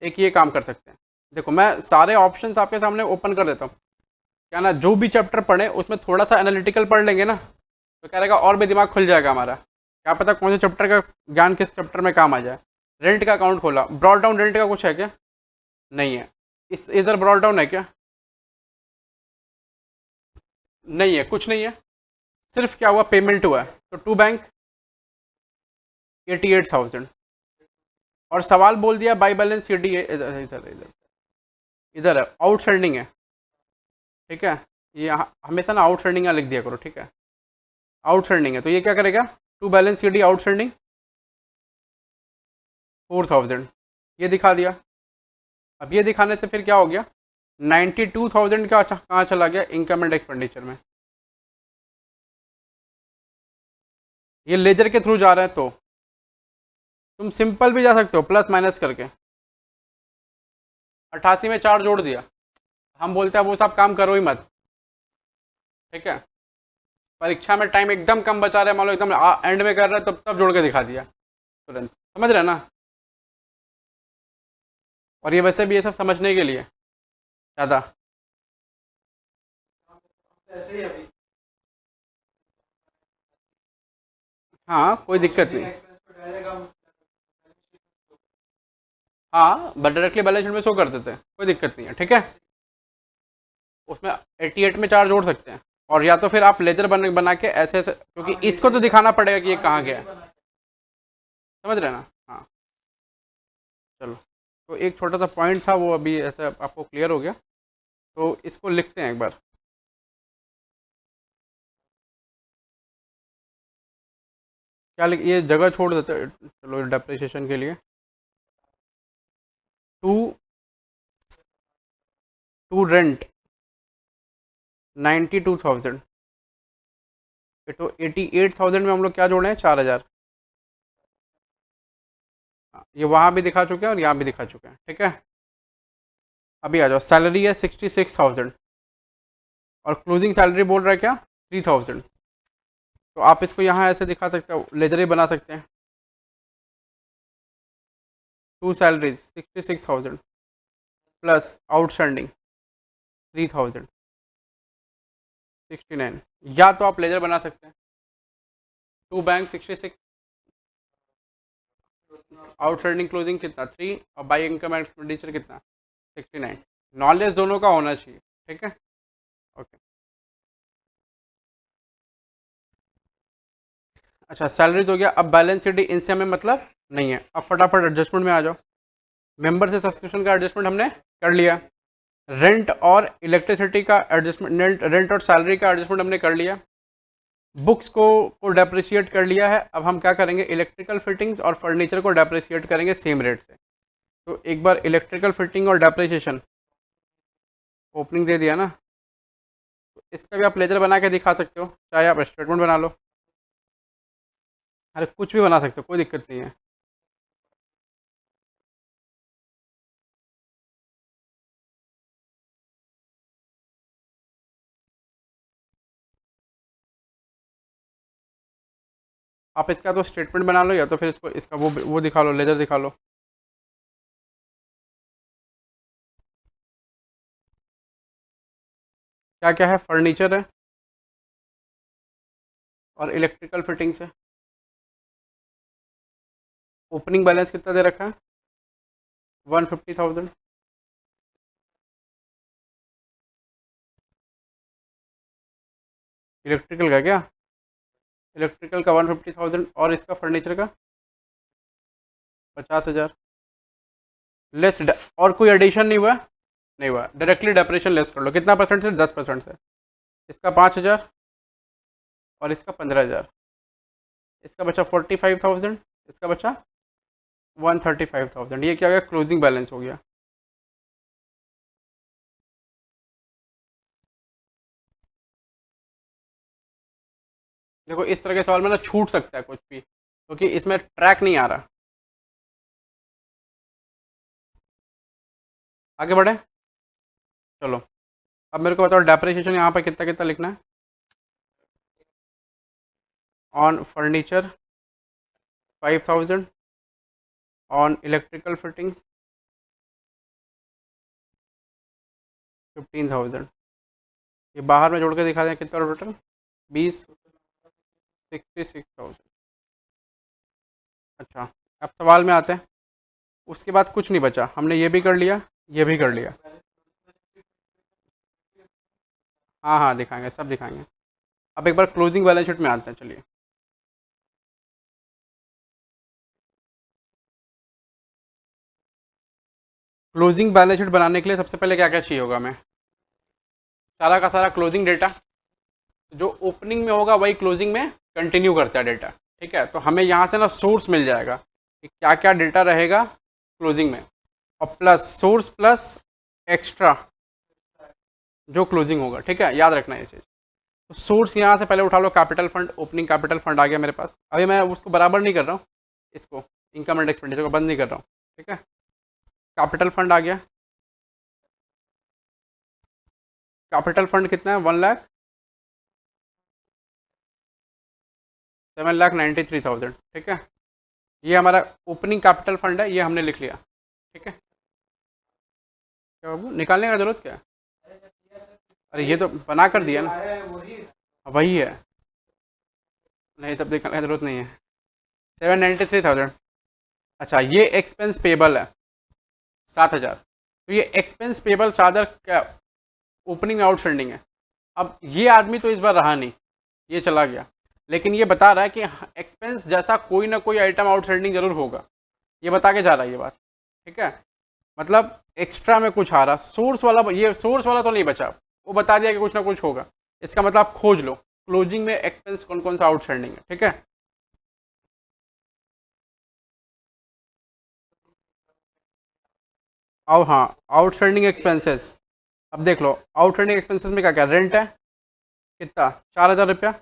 Speaker 1: एक ये काम कर सकते हैं, देखो मैं सारे ऑप्शंस आपके सामने ओपन कर देता हूँ, क्या ना, जो भी चैप्टर पढ़े उसमें थोड़ा सा एनालिटिकल पढ़ लेंगे ना, तो क्या रहेगा, और भी दिमाग खुल जाएगा हमारा, क्या पता कौन से चैप्टर का ज्ञान किस चैप्टर में काम आ जाए। रेंट का अकाउंट खोला, ब्रॉड डाउन रेंट का कुछ है क्या, नहीं है, इस इधर ब्रॉड डाउन है क्या, नहीं है, कुछ नहीं है, सिर्फ क्या हुआ, पेमेंट हुआ है, तो टू बैंक 88,000, और सवाल बोल दिया बाई बैलेंस सी डी, इधर इधर इधर इधर है, आउटस्टैंडिंग है, ठीक है। ये हमेशा ना आउटस्टैंडिंग लिख दिया करो, ठीक है। आउटस्टैंडिंग है तो ये क्या करेगा, to balance c d outstanding 4000, ये दिखा दिया। अब ये दिखाने से फिर क्या हो गया, 92,000 का कहाँ चला गया, इनकम एंड एक्सपेंडिचर में। ये लेजर के थ्रू जा रहे हैं तो तुम सिंपल भी जा सकते हो प्लस माइनस करके। 88 में 4 जोड़ दिया, हम बोलते हैं वो सब काम करो ही मत, ठीक है। परीक्षा में टाइम एकदम कम बचा रहे, मान लो एकदम एंड में कर रहे हैं, तब जोड़ के दिखा दिया तुरंत, समझ रहे हैं ना। और ये वैसे भी ये सब समझने के लिए ज़्यादा
Speaker 2: ऐसे ही अभी
Speaker 1: हाँ कोई दिक्कत नहीं।
Speaker 2: एक्सपेंस को डालेगा हम।
Speaker 1: हाँ बट डायरेक्टली बैलेंस शीट में शो कर देते हैं, कोई दिक्कत नहीं है, ठीक है। उसमें 88 में 4 जोड़ सकते हैं, और या तो फिर आप लेजर बना के ऐसे ऐसे, क्योंकि इसको तो दिखाना पड़ेगा कि ये कहाँ गया है, समझ रहे हैं ना। हाँ चलो, तो एक छोटा सा पॉइंट था वो अभी ऐसे आपको क्लियर हो गया, तो इसको लिखते हैं एक बार। क्या ये जगह छोड़ देते हैं, चलो डेप्रिसिएशन के लिए। टू टू रेंट 92,000, तो 88,000 में हम लोग क्या जोड़े हैं, 4,000। ये वहाँ भी दिखा चुके हैं और यहाँ भी दिखा चुके हैं, ठीक है। अभी आ जाओ, सैलरी है 66,000 और क्लोजिंग सैलरी बोल रहा है क्या, 3,000। तो आप इसको यहाँ ऐसे दिखा सकते हो, लेजर ही बना सकते हैं। टू सैलरीज 66,000 प्लस आउटस्टैंडिंग 3,000 69, या तो आप लेजर बना सकते हैं, टू बैंक 66, आउटस्टैंडिंग क्लोजिंग कितना 3, और बाई इनकम एंड एक्सपेंडिचर कितना 69। नॉलेज दोनों का होना चाहिए, ठीक है। ओके अच्छा, सैलरीज हो गया। अब बैलेंस शीट इनसे हमें मतलब नहीं है। अब फटाफट एडजस्टमेंट में आ जाओ। मेंबर से सब्सक्रिप्शन का एडजस्टमेंट हमने कर लिया, रेंट और इलेक्ट्रिसिटी का एडजस्टमेंट, रेंट और सैलरी का एडजस्टमेंट हमने कर लिया, बुक्स को डेप्रिशिएट कर लिया है। अब हम क्या करेंगे, इलेक्ट्रिकल फिटिंग्स और फर्नीचर को डेप्रिशिएट करेंगे सेम रेट से। तो एक बार इलेक्ट्रिकल फिटिंग और डेप्रिशिएशन ओपनिंग दे दिया ना, तो इसका भी आप लेजर बना के दिखा सकते हो, चाहे आप स्टेटमेंट बना लो, अरे कुछ भी बना सकते हो, कोई दिक्कत नहीं है। आप इसका तो स्टेटमेंट बना लो, या तो फिर इसको इसका वो दिखा लो, लेजर दिखा लो। क्या क्या है, फर्नीचर है और इलेक्ट्रिकल फिटिंग्स है। ओपनिंग बैलेंस कितना दे रखा है, 150,000। इलेक्ट्रिकल का क्या, इलेक्ट्रिकल का 150,000 और इसका फर्नीचर का 50,000 लेस। और कोई एडिशन नहीं हुआ, नहीं हुआ, डायरेक्टली डेप्रेशन लेस कर लो। कितना परसेंट से, 10% से। इसका 5,000 और इसका 15,000, इसका बचा 45,000, इसका बचा 135,000। ये क्या हो गया, क्लोजिंग बैलेंस हो गया। देखो इस तरह के सवाल में ना छूट सकता है कुछ भी, क्योंकि इसमें ट्रैक नहीं आ रहा। आगे बढ़े, चलो। अब मेरे को बताओ, डेप्रिसिएशन यहाँ पर कितना कितना लिखना है। On furniture 5,000, on electrical fittings 15,000। ये बाहर में जोड़ के दिखा दें कितना टोटल, 66,000। अच्छा, अब सवाल में आते हैं। उसके बाद कुछ नहीं बचा, हमने ये भी कर लिया, ये भी कर लिया। हाँ हाँ दिखाएंगे, सब दिखाएंगे। अब एक बार क्लोजिंग बैलेंस शीट में आते हैं, चलिए। क्लोजिंग बैलेंस शीट बनाने के लिए सबसे पहले क्या क्या चाहिए होगा हमें? सारा का सारा क्लोजिंग डेटा, जो ओपनिंग में होगा वही क्लोजिंग में कंटिन्यू करता है डेटा। ठीक है, तो हमें यहाँ से ना सोर्स मिल जाएगा कि क्या क्या डेटा रहेगा क्लोजिंग में, और प्लस सोर्स प्लस एक्स्ट्रा जो क्लोजिंग होगा। ठीक है, याद रखना ये चीज़। तो सोर्स यहाँ से पहले उठा लो, capital fund, opening capital fund आ गया मेरे पास। अभी मैं उसको बराबर नहीं कर रहा हूँ, इसको इनकम एंड एक्सपेंडिचर को बंद नहीं कर रहा हूँ। ठीक है, कैपिटल फंड आ गया। कैपिटल फंड कितना है? 1,07,93,000। ठीक है, ये हमारा ओपनिंग कैपिटल फंड है, ये हमने लिख लिया। ठीक है, क्या बाबू निकालने का जरूरत क्या है? अरे ये तो बना कर दिया ना, वही है, नहीं तब निकालने की जरूरत नहीं है। 793,000। अच्छा, ये एक्सपेंस पेबल है 7,000। तो ये एक्सपेंस पेबल सादर क्या ओपनिंग आउटस्टैंडिंग है। अब ये आदमी तो इस बार रहा नहीं, ये चला गया, लेकिन ये बता रहा है कि एक्सपेंस जैसा कोई ना कोई आइटम आउटस्टैंडिंग जरूर होगा, ये बता के जा रहा है ये बात। ठीक है, मतलब एक्स्ट्रा में कुछ आ रहा, सोर्स वाला, ये सोर्स वाला तो नहीं बचा, वो बता दिया कि कुछ ना कुछ होगा। इसका मतलब आप खोज लो क्लोजिंग में एक्सपेंस कौन कौन सा आउटस्टैंडिंग है। ठीक है, और हाँ, आउटस्टैंडिंग एक्सपेंसेस। अब देख लो आउटस्टैंडिंग एक्सपेंसेस में क्या क्या, रेंट है कितना, 4,000 रुपया,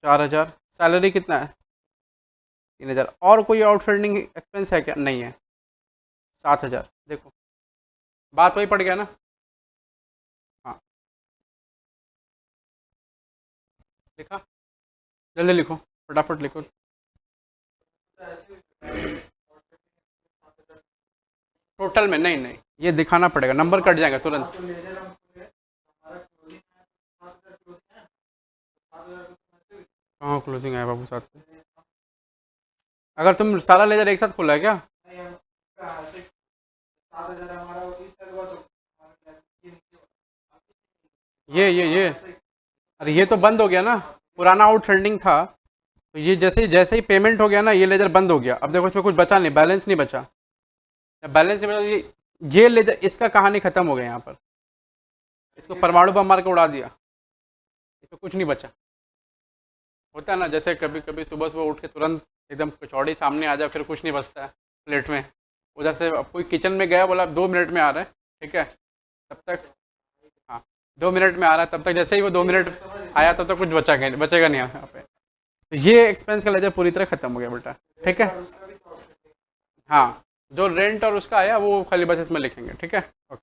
Speaker 1: 4,000। सैलरी कितना है, 3,000। और कोई आउटस्टैंडिंग एक्सपेंस है क्या? नहीं है, 7,000। देखो बात वही पड़ गया ना। हाँ, लिखा, जल्दी लिखो, फटाफट लिखो। टोटल में नहीं, नहीं ये दिखाना पड़ेगा, नंबर कट जाएगा तुरंत।
Speaker 2: तो लेजर हम खोले, हमारा क्लोजिंग है, 7,000 क्लोजिंग है, 7,000 को
Speaker 1: कहाँ क्लोजिंग है बाबू साथ में? अगर तुम सारा लेजर एक साथ खोला है क्या?
Speaker 2: नहीं हम ऐसे 7,000 हमारा 30 हुआ तो हमारा क्या ये नीचे
Speaker 1: ये
Speaker 2: ऐसे
Speaker 1: अरे ये तो बंद हो गया ना, पुराना आउटस्टैंडिंग था, तो ये जैसे ही पेमेंट हो गया ना, ये लेजर बंद हो गया। अब देखो इसमें कुछ बचा नहीं, बैलेंस नहीं बचा। जब बैलेंस नहीं बचा तो ये लेजर, इसका कहानी खत्म हो गया यहाँ पर, इसको परमाणु बम मार के उड़ा दिया, इसको कुछ नहीं बचा। होता है ना, जैसे कभी कभी सुबह सुबह उठ के तुरंत एकदम कचौड़ी सामने आ जाए, फिर कुछ नहीं बचता है प्लेट में। उधर से अब कोई किचन में गया, बोला 2 मिनट में आ रहा है, ठीक है, तब तक, हाँ 2 मिनट में आ रहा है, तब तक जैसे ही वो 2 मिनट आया तब तक कुछ बचेगा नहीं यहाँ पे। तो ये एक्सपेंस का लेजर पूरी तरह खत्म हो गया बेटा। ठीक है, हाँ जो रेंट और उसका आया वो खाली बस इसमें लिखेंगे। ठीक है, ओके।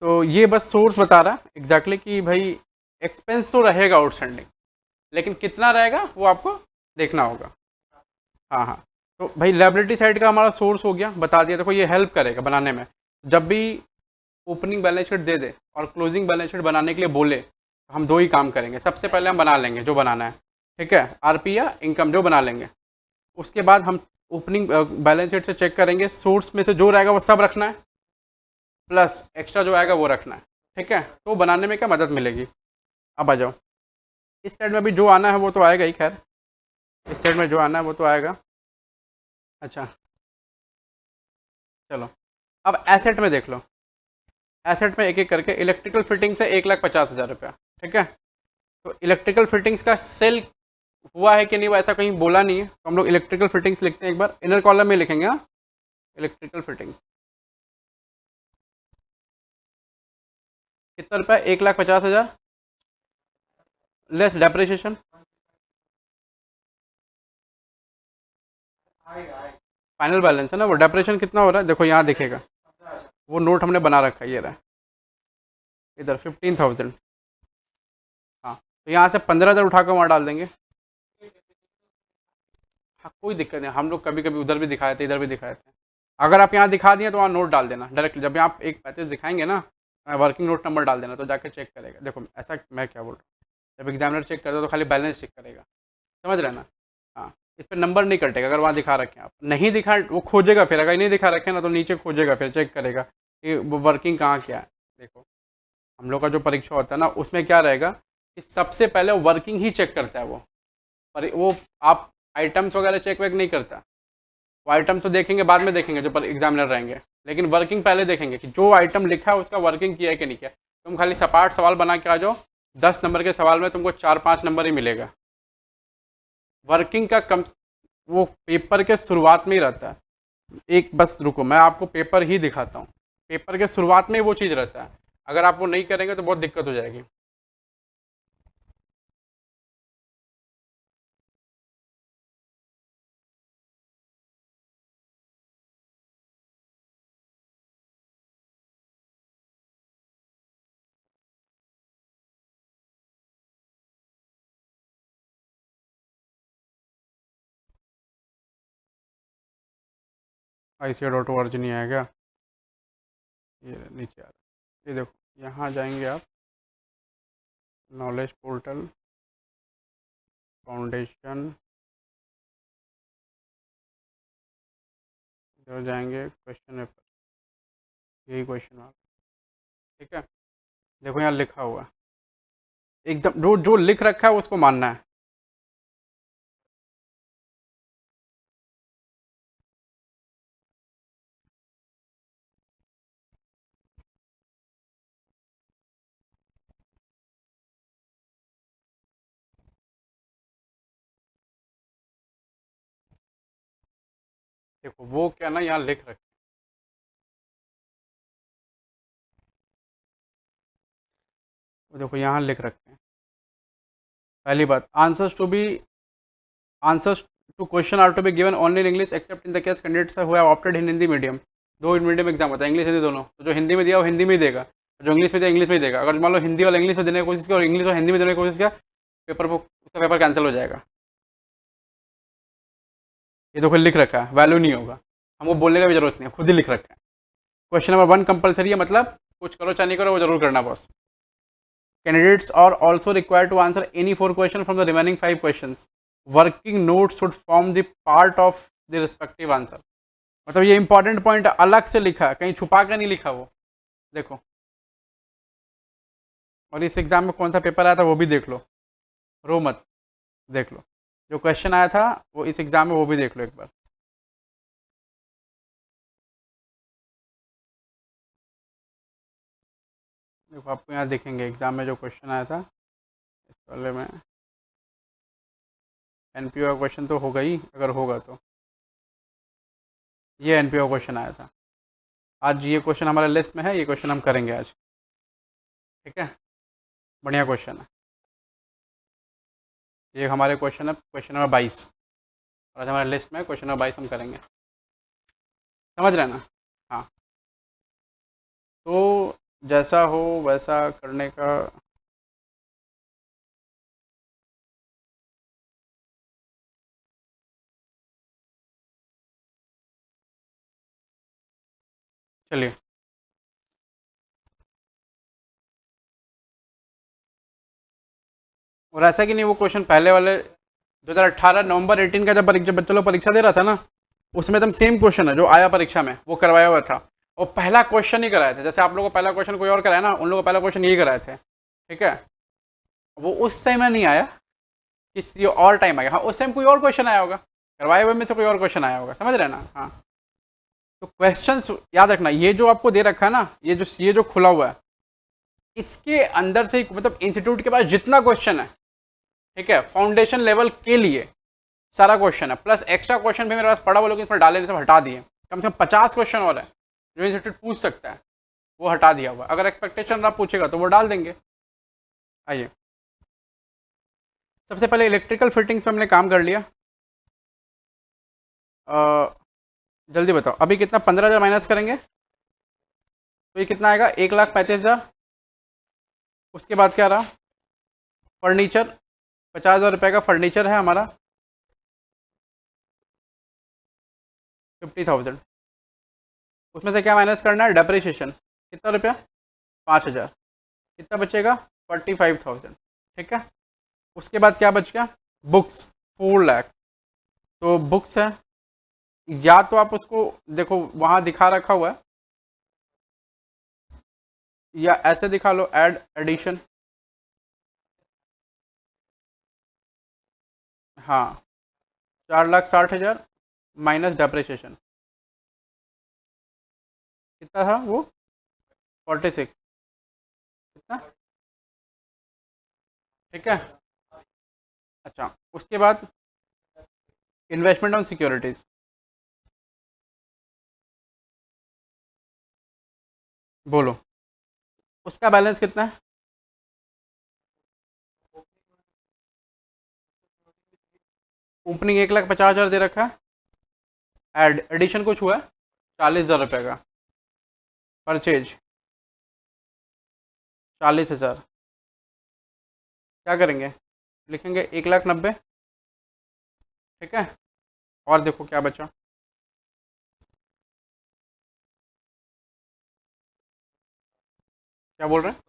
Speaker 1: तो ये बस सोर्स बता रहा एग्जैक्टली कि भाई एक्सपेंस तो रहेगा आउटस्टैंडिंग, लेकिन कितना रहेगा वो आपको देखना होगा। हाँ हाँ, तो भाई लायबिलिटी साइड का हमारा सोर्स हो गया, बता दिया। देखो ये हेल्प करेगा बनाने में, जब भी ओपनिंग बैलेंस शीट दे दे और क्लोजिंग बैलेंस शीट बनाने के लिए बोले, तो हम दो ही काम करेंगे। सबसे पहले हम बना लेंगे जो बनाना है, ठीक है, आरपी या इनकम जो बना लेंगे। उसके बाद हम ओपनिंग बैलेंस शीट से चेक करेंगे, सोर्स में से जो रहेगा वो सब रखना है, प्लस एक्स्ट्रा जो आएगा वो रखना है। ठीक है, तो बनाने में क्या मदद मिलेगी। अब आ जाओ, इस साइड में भी जो आना है वो तो आएगा ही, खैर इस साइड में जो आना है वो तो आएगा। अच्छा चलो, अब एसेट में देख लो। एसेट में एक एक करके, इलेक्ट्रिकल फिटिंग से 1,50,000 रुपया। ठीक है, तो इलेक्ट्रिकल फिटिंग्स का सेल हुआ है कि नहीं वो ऐसा कहीं बोला नहीं है, तो हम लोग इलेक्ट्रिकल फिटिंग्स लिखते हैं। एक बार इनर कॉलम में लिखेंगे, हाँ इलेक्ट्रिकल फिटिंग्स कितना रुपया, 1,50,000 लेस डेप्रिसिएशन।
Speaker 2: आएगा आएगा
Speaker 1: फाइनल बैलेंस है ना, वो डेप्रिसिएशन कितना हो रहा है देखो यहाँ दिखेगा,
Speaker 2: 15,000।
Speaker 1: वो नोट हमने बना रखा है, ये रहा इधर 15,000। हाँ, तो यहाँ से 15,000 उठा कर वहाँ डाल देंगे। हाँ कोई दिक्कत नहीं, हम लोग कभी कभी उधर भी दिखाए थे, इधर भी दिखाए थे। अगर आप यहाँ दिखा दिए तो वहाँ नोट डाल देना डायरेक्ट, जब आप 1,35 दिखाएंगे ना, वर्किंग नोट नंबर डाल देना, तो जाके चेक करेगा। देखो ऐसा मैं क्या बोल रहा हूँ, जब एग्जामिनर चेक करता तो खाली बैलेंस चेक करेगा, समझ रहे हैं ना। हाँ, इस पर नंबर नहीं कटेगा, अगर वहाँ दिखा रखे हैं आप, नहीं दिखा वो खोजेगा, फिर अगर नहीं दिखा रखे ना तो नीचे खोजेगा, फिर चेक करेगा कि वो वर्किंग कहाँ क्या है। देखो हम लोग का जो परीक्षा होता है ना, उसमें क्या रहेगा कि सबसे पहले वर्किंग ही चेक करता है वो, पर वो आप आइटम्स वगैरह चेक वेक नहीं करता, वो आइटम तो देखेंगे बाद में देखेंगे जो पर एग्जामिनर रहेंगे, लेकिन वर्किंग पहले देखेंगे कि जो आइटम लिखा है उसका वर्किंग किया है कि नहीं किया। तुम खाली सपाट सवाल बना के आ जाओ, 10 नंबर के सवाल में तुमको 4-5 नंबर ही मिलेगा। वर्किंग का कम वो पेपर के शुरुआत में ही रहता है। एक बस रुको, मैं आपको पेपर ही दिखाता हूँ। पेपर के शुरुआत में ही वो चीज़ रहता है, अगर आप वो नहीं करेंगे तो बहुत दिक्कत हो जाएगी। ICA.org नहीं आएगा, ये नीचे आ रहा है, ये देखो यहाँ जाएंगे आप, नॉलेज पोर्टल, फाउंडेशन, इधर जाएंगे क्वेश्चन पेपर, यही क्वेश्चन मार्क, ठीक है। देखो यहाँ लिखा हुआ है, एकदम जो जो लिख रखा है उसको मानना है। देखो वो क्या ना यहाँ लिख रखा है, देखो यहाँ लिख रखे हैं। पहली बात, answers to question are to be given only in English except in the case candidates who have opted in Hindi medium. दो मीडियम एग्जाम होता है, इंग्लिश हिंदी दोनों, तो जो हिंदी में दिया वो हिंदी में ही देगा, जो इंग्लिश में दिया इंग्लिश में ही देगा। अगर मान लो हिंदी वाला इंग्लिश में देने की कोशिश किया और इंग्लिश और हिंदी में देने की कोशिश किया, पेपर को उसका पेपर कैंसिल हो जाएगा। ये तो खुद लिख रखा है, वैल्यू नहीं होगा, हमको बोलने का भी जरूरत नहीं है, खुद ही लिख रखा है। क्वेश्चन नंबर 1 कंपलसरी है, मतलब कुछ करो चाहे नहीं करो वो जरूर करना बस। Candidates are also required to answer any 4 questions from the remaining 5 questions. Working notes should form the part of the respective answer. मतलब ये इंपॉर्टेंट पॉइंट अलग से लिखा है, कहीं छुपा कर नहीं लिखा वो, देखो। और इस एग्जाम में कौन सा पेपर आया था वो भी देख लो, रो मत, देख लो जो क्वेश्चन आया था वो इस एग्जाम में, वो भी देख लो एक बार। देखो आपको यहाँ देखेंगे एग्जाम में जो क्वेश्चन आया था, इस वाले में एनपीओ का क्वेश्चन तो होगा ही, अगर होगा तो ये एनपीओ क्वेश्चन आया था। आज ये क्वेश्चन हमारे लिस्ट में है, ये क्वेश्चन हम करेंगे आज, ठीक है। बढ़िया क्वेश्चन है ये, हमारे क्वेश्चन है क्वेश्चन नंबर 22, और आज हमारे लिस्ट में क्वेश्चन नंबर 22 हम करेंगे, समझ रहे हैं ना। हाँ, तो जैसा हो वैसा करने का। चलिए, और ऐसा कि नहीं वो क्वेश्चन पहले वाले 2018 नवंबर 18 का जब परीक्षा बच्चे लोग परीक्षा दे रहा था ना, उसमें एकदम सेम क्वेश्चन है जो आया परीक्षा में, वो करवाया हुआ था। और पहला क्वेश्चन ही कराए थे, जैसे आप लोगों को पहला क्वेश्चन कोई और कराया ना, उन लोगों को पहला क्वेश्चन यही कराए थे, ठीक है। वो उस टाइम में नहीं आया, किसी और टाइम आया। हाँ, उस टाइम कोई और क्वेश्चन आया होगा, करवाए हुए में से कोई और क्वेश्चन आया होगा, समझ रहे हैं ना। हाँ, तो क्वेश्चंस याद रखना, ये जो आपको दे रखा है ना, ये जो खुला हुआ है, इसके अंदर से मतलब इंस्टीट्यूट के पास जितना क्वेश्चन है, ठीक है, फाउंडेशन लेवल के लिए सारा क्वेश्चन है, प्लस एक्स्ट्रा क्वेश्चन भी मेरे पास पड़ा, वो लोग इसमें डाले, सब हटा दिए। कम से कम 50 क्वेश्चन और है जो इंस्टीट्यूट पूछ सकता है, वो हटा दिया हुआ। अगर एक्सपेक्टेशन आप पूछेगा तो वो डाल देंगे। आइए, सबसे पहले इलेक्ट्रिकल फिटिंग्स में हमने काम कर लिया। जल्दी बताओ अभी कितना, 15,000 माइनस करेंगे तो ये कितना आएगा, 1,35,000। उसके बाद क्या रहा, फर्नीचर, 50,000 रुपये का फर्नीचर है हमारा, 50,000। उसमें से क्या माइनस करना है, डेप्रिसिएशन, कितना रुपया, 5,000। कितना बचेगा, 45,000, ठीक है। उसके बाद क्या बच गया, बुक्स, 4 लाख। तो बुक्स है, या तो आप उसको देखो वहाँ दिखा रखा हुआ है, या ऐसे दिखा लो, ऐड एडिशन। हाँ, 4,60,000 माइनस डेप्रिसिएशन कितना था वो? 46। कितना? ठीक है। अच्छा, उसके बाद इन्वेस्टमेंट ऑन सिक्योरिटीज़, बोलो उसका बैलेंस कितना है? ओपनिंग 1,50,000 दे रखा है, एडिशन कुछ हुआ है 40,000 रुपये का, परचेज 40,000। क्या करेंगे? लिखेंगे 1,90,000। ठीक है। और देखो क्या बचा। क्या बोल रहे हैं?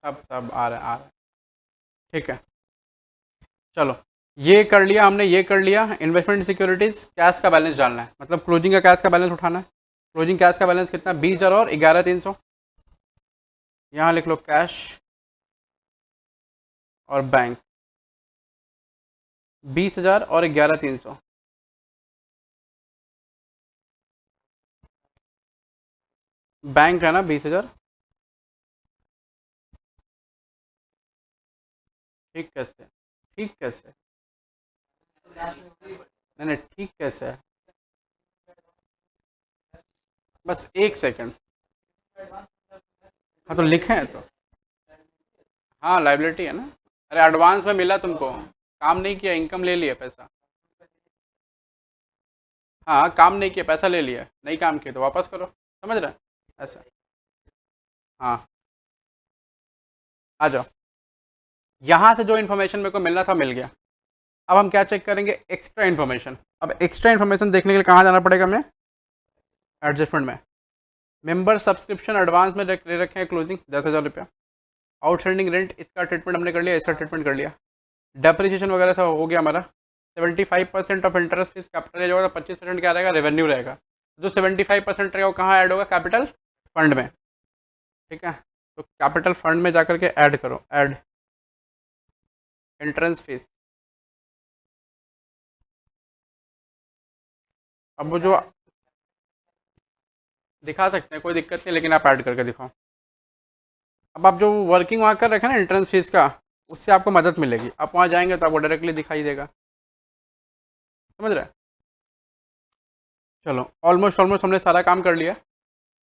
Speaker 1: सब आ रहा है, आ रहा है। ठीक है, चलो ये कर लिया हमने, ये कर लिया। इन्वेस्टमेंट सिक्योरिटीज़, कैश का बैलेंस डालना है, मतलब क्लोजिंग का कैश का बैलेंस उठाना है। क्लोजिंग कैश का बैलेंस कितना? 20,000 और 11,300। यहाँ लिख लो कैश और बैंक, 20,000 और 11,300। बैंक है ना 20,000। ठीक कैसे? ठीक कैसे? नहीं नहीं, ठीक कैसे है? बस एक सेकंड। हाँ तो लिखे हैं तो। हाँ लाइबिलिटी है ना। अरे एडवांस में मिला तुमको, काम नहीं किया, इनकम ले लिया पैसा। हाँ काम नहीं किया, पैसा ले लिया, नहीं काम किया तो वापस करो। समझ रहे? ऐसा। हाँ, आ जाओ। यहाँ से जो इन्फॉर्मेशन मेरे को मिलना था मिल गया। अब हम क्या चेक करेंगे? Extra information. अब एक्स्ट्रा इन्फॉर्मेशन देखने के लिए कहाँ जाना पड़ेगा हमें? एडजस्टमेंट में। मेंबर सब्सक्रिप्शन एडवांस में ले रखे हैं क्लोजिंग 10,000 रुपया। आउटस्टैंडिंग रेंट, इसका ट्रीटमेंट हमने कर लिया, इसका ट्रीटमेंट कर लिया। डेप्रिसिएशन वगैरह सब हो गया हमारा। 75% of interest fees capital as होगा, तो 25% क्या रहेगा? रेवेन्यू रहेगा। जो 75% रहेगा वो कहाँ ऐड होगा? कैपिटल फंड में। ठीक है, तो कैपिटल फंड में जाकर के ऐड करो, ऐड एंट्रेंस फीस। अब वो जो दिखा सकते हैं, कोई दिक्कत नहीं, लेकिन आप ऐड करके दिखाओ। अब आप जो वर्किंग वहाँ कर रखे हैं ना एंट्रेंस फीस का, उससे आपको मदद मिलेगी। आप वहाँ जाएंगे तो आपको डायरेक्टली दिखाई देगा। समझ रहे हैं? चलो ऑलमोस्ट ऑलमोस्ट हमने सारा काम कर लिया।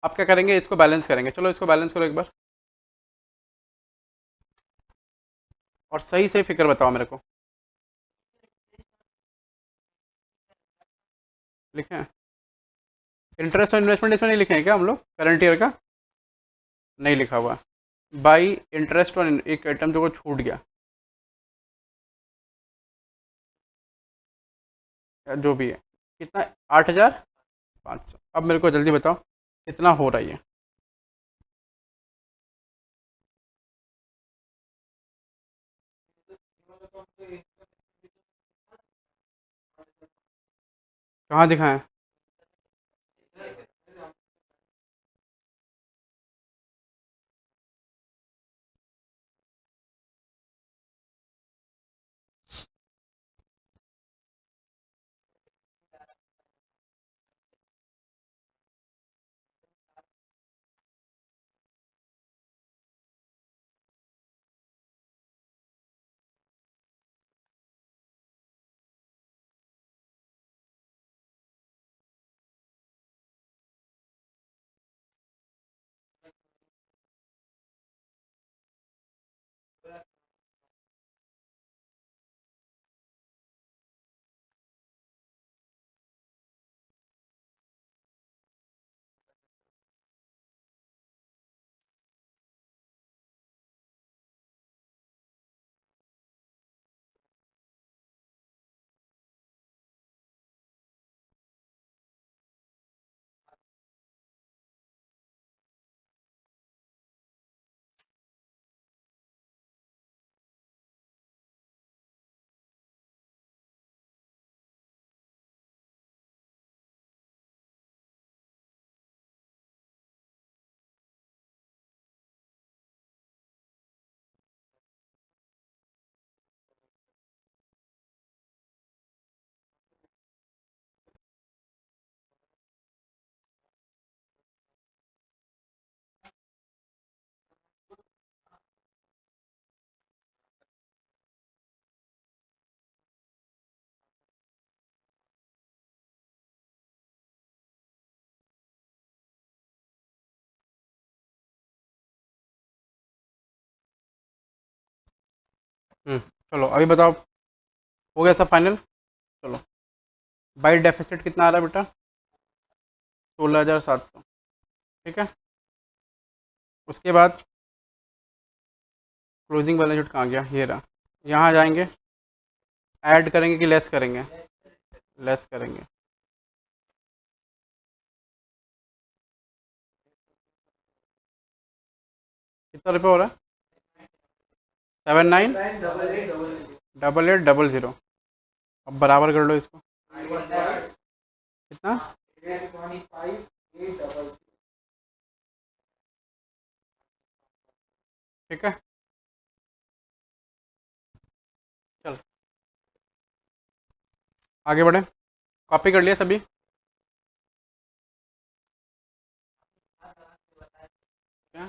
Speaker 1: अब क्या करेंगे? इसको बैलेंस करेंगे। चलो इसको बैलेंस करो एक बार, और सही से फिक्र बताओ मेरे को। लिखे हैं? इंटरेस्ट और इन्वेस्टमेंट इसमें नहीं लिखे हैं क्या हम लोग करंट ईयर का? नहीं लिखा हुआ। बाई इंटरेस्ट और एक आइटम जो को छूट गया, जो भी है। कितना? 8,500। अब मेरे को जल्दी बताओ कितना हो रहा है ये? कहाँ दिखाएं? चलो अभी बताओ, हो गया सब फाइनल। चलो, बाई डेफिसिट कितना आ रहा है बेटा? 16,700। ठीक है, उसके बाद क्लोजिंग बैलेंस शीट कहाँ गया? ये रहा। यहाँ जाएंगे, ऐड करेंगे कि लेस करेंगे? लेस करेंगे। कितना रुपये हो रहा है? 79
Speaker 2: 9 डबल 8 डबल 0
Speaker 1: 8800। अब बराबर कर लो इसको। कितना?
Speaker 2: 825 8 डबल 0।
Speaker 1: ठीक है, चल आगे बढ़े। कॉपी कर लिया सभी? क्या?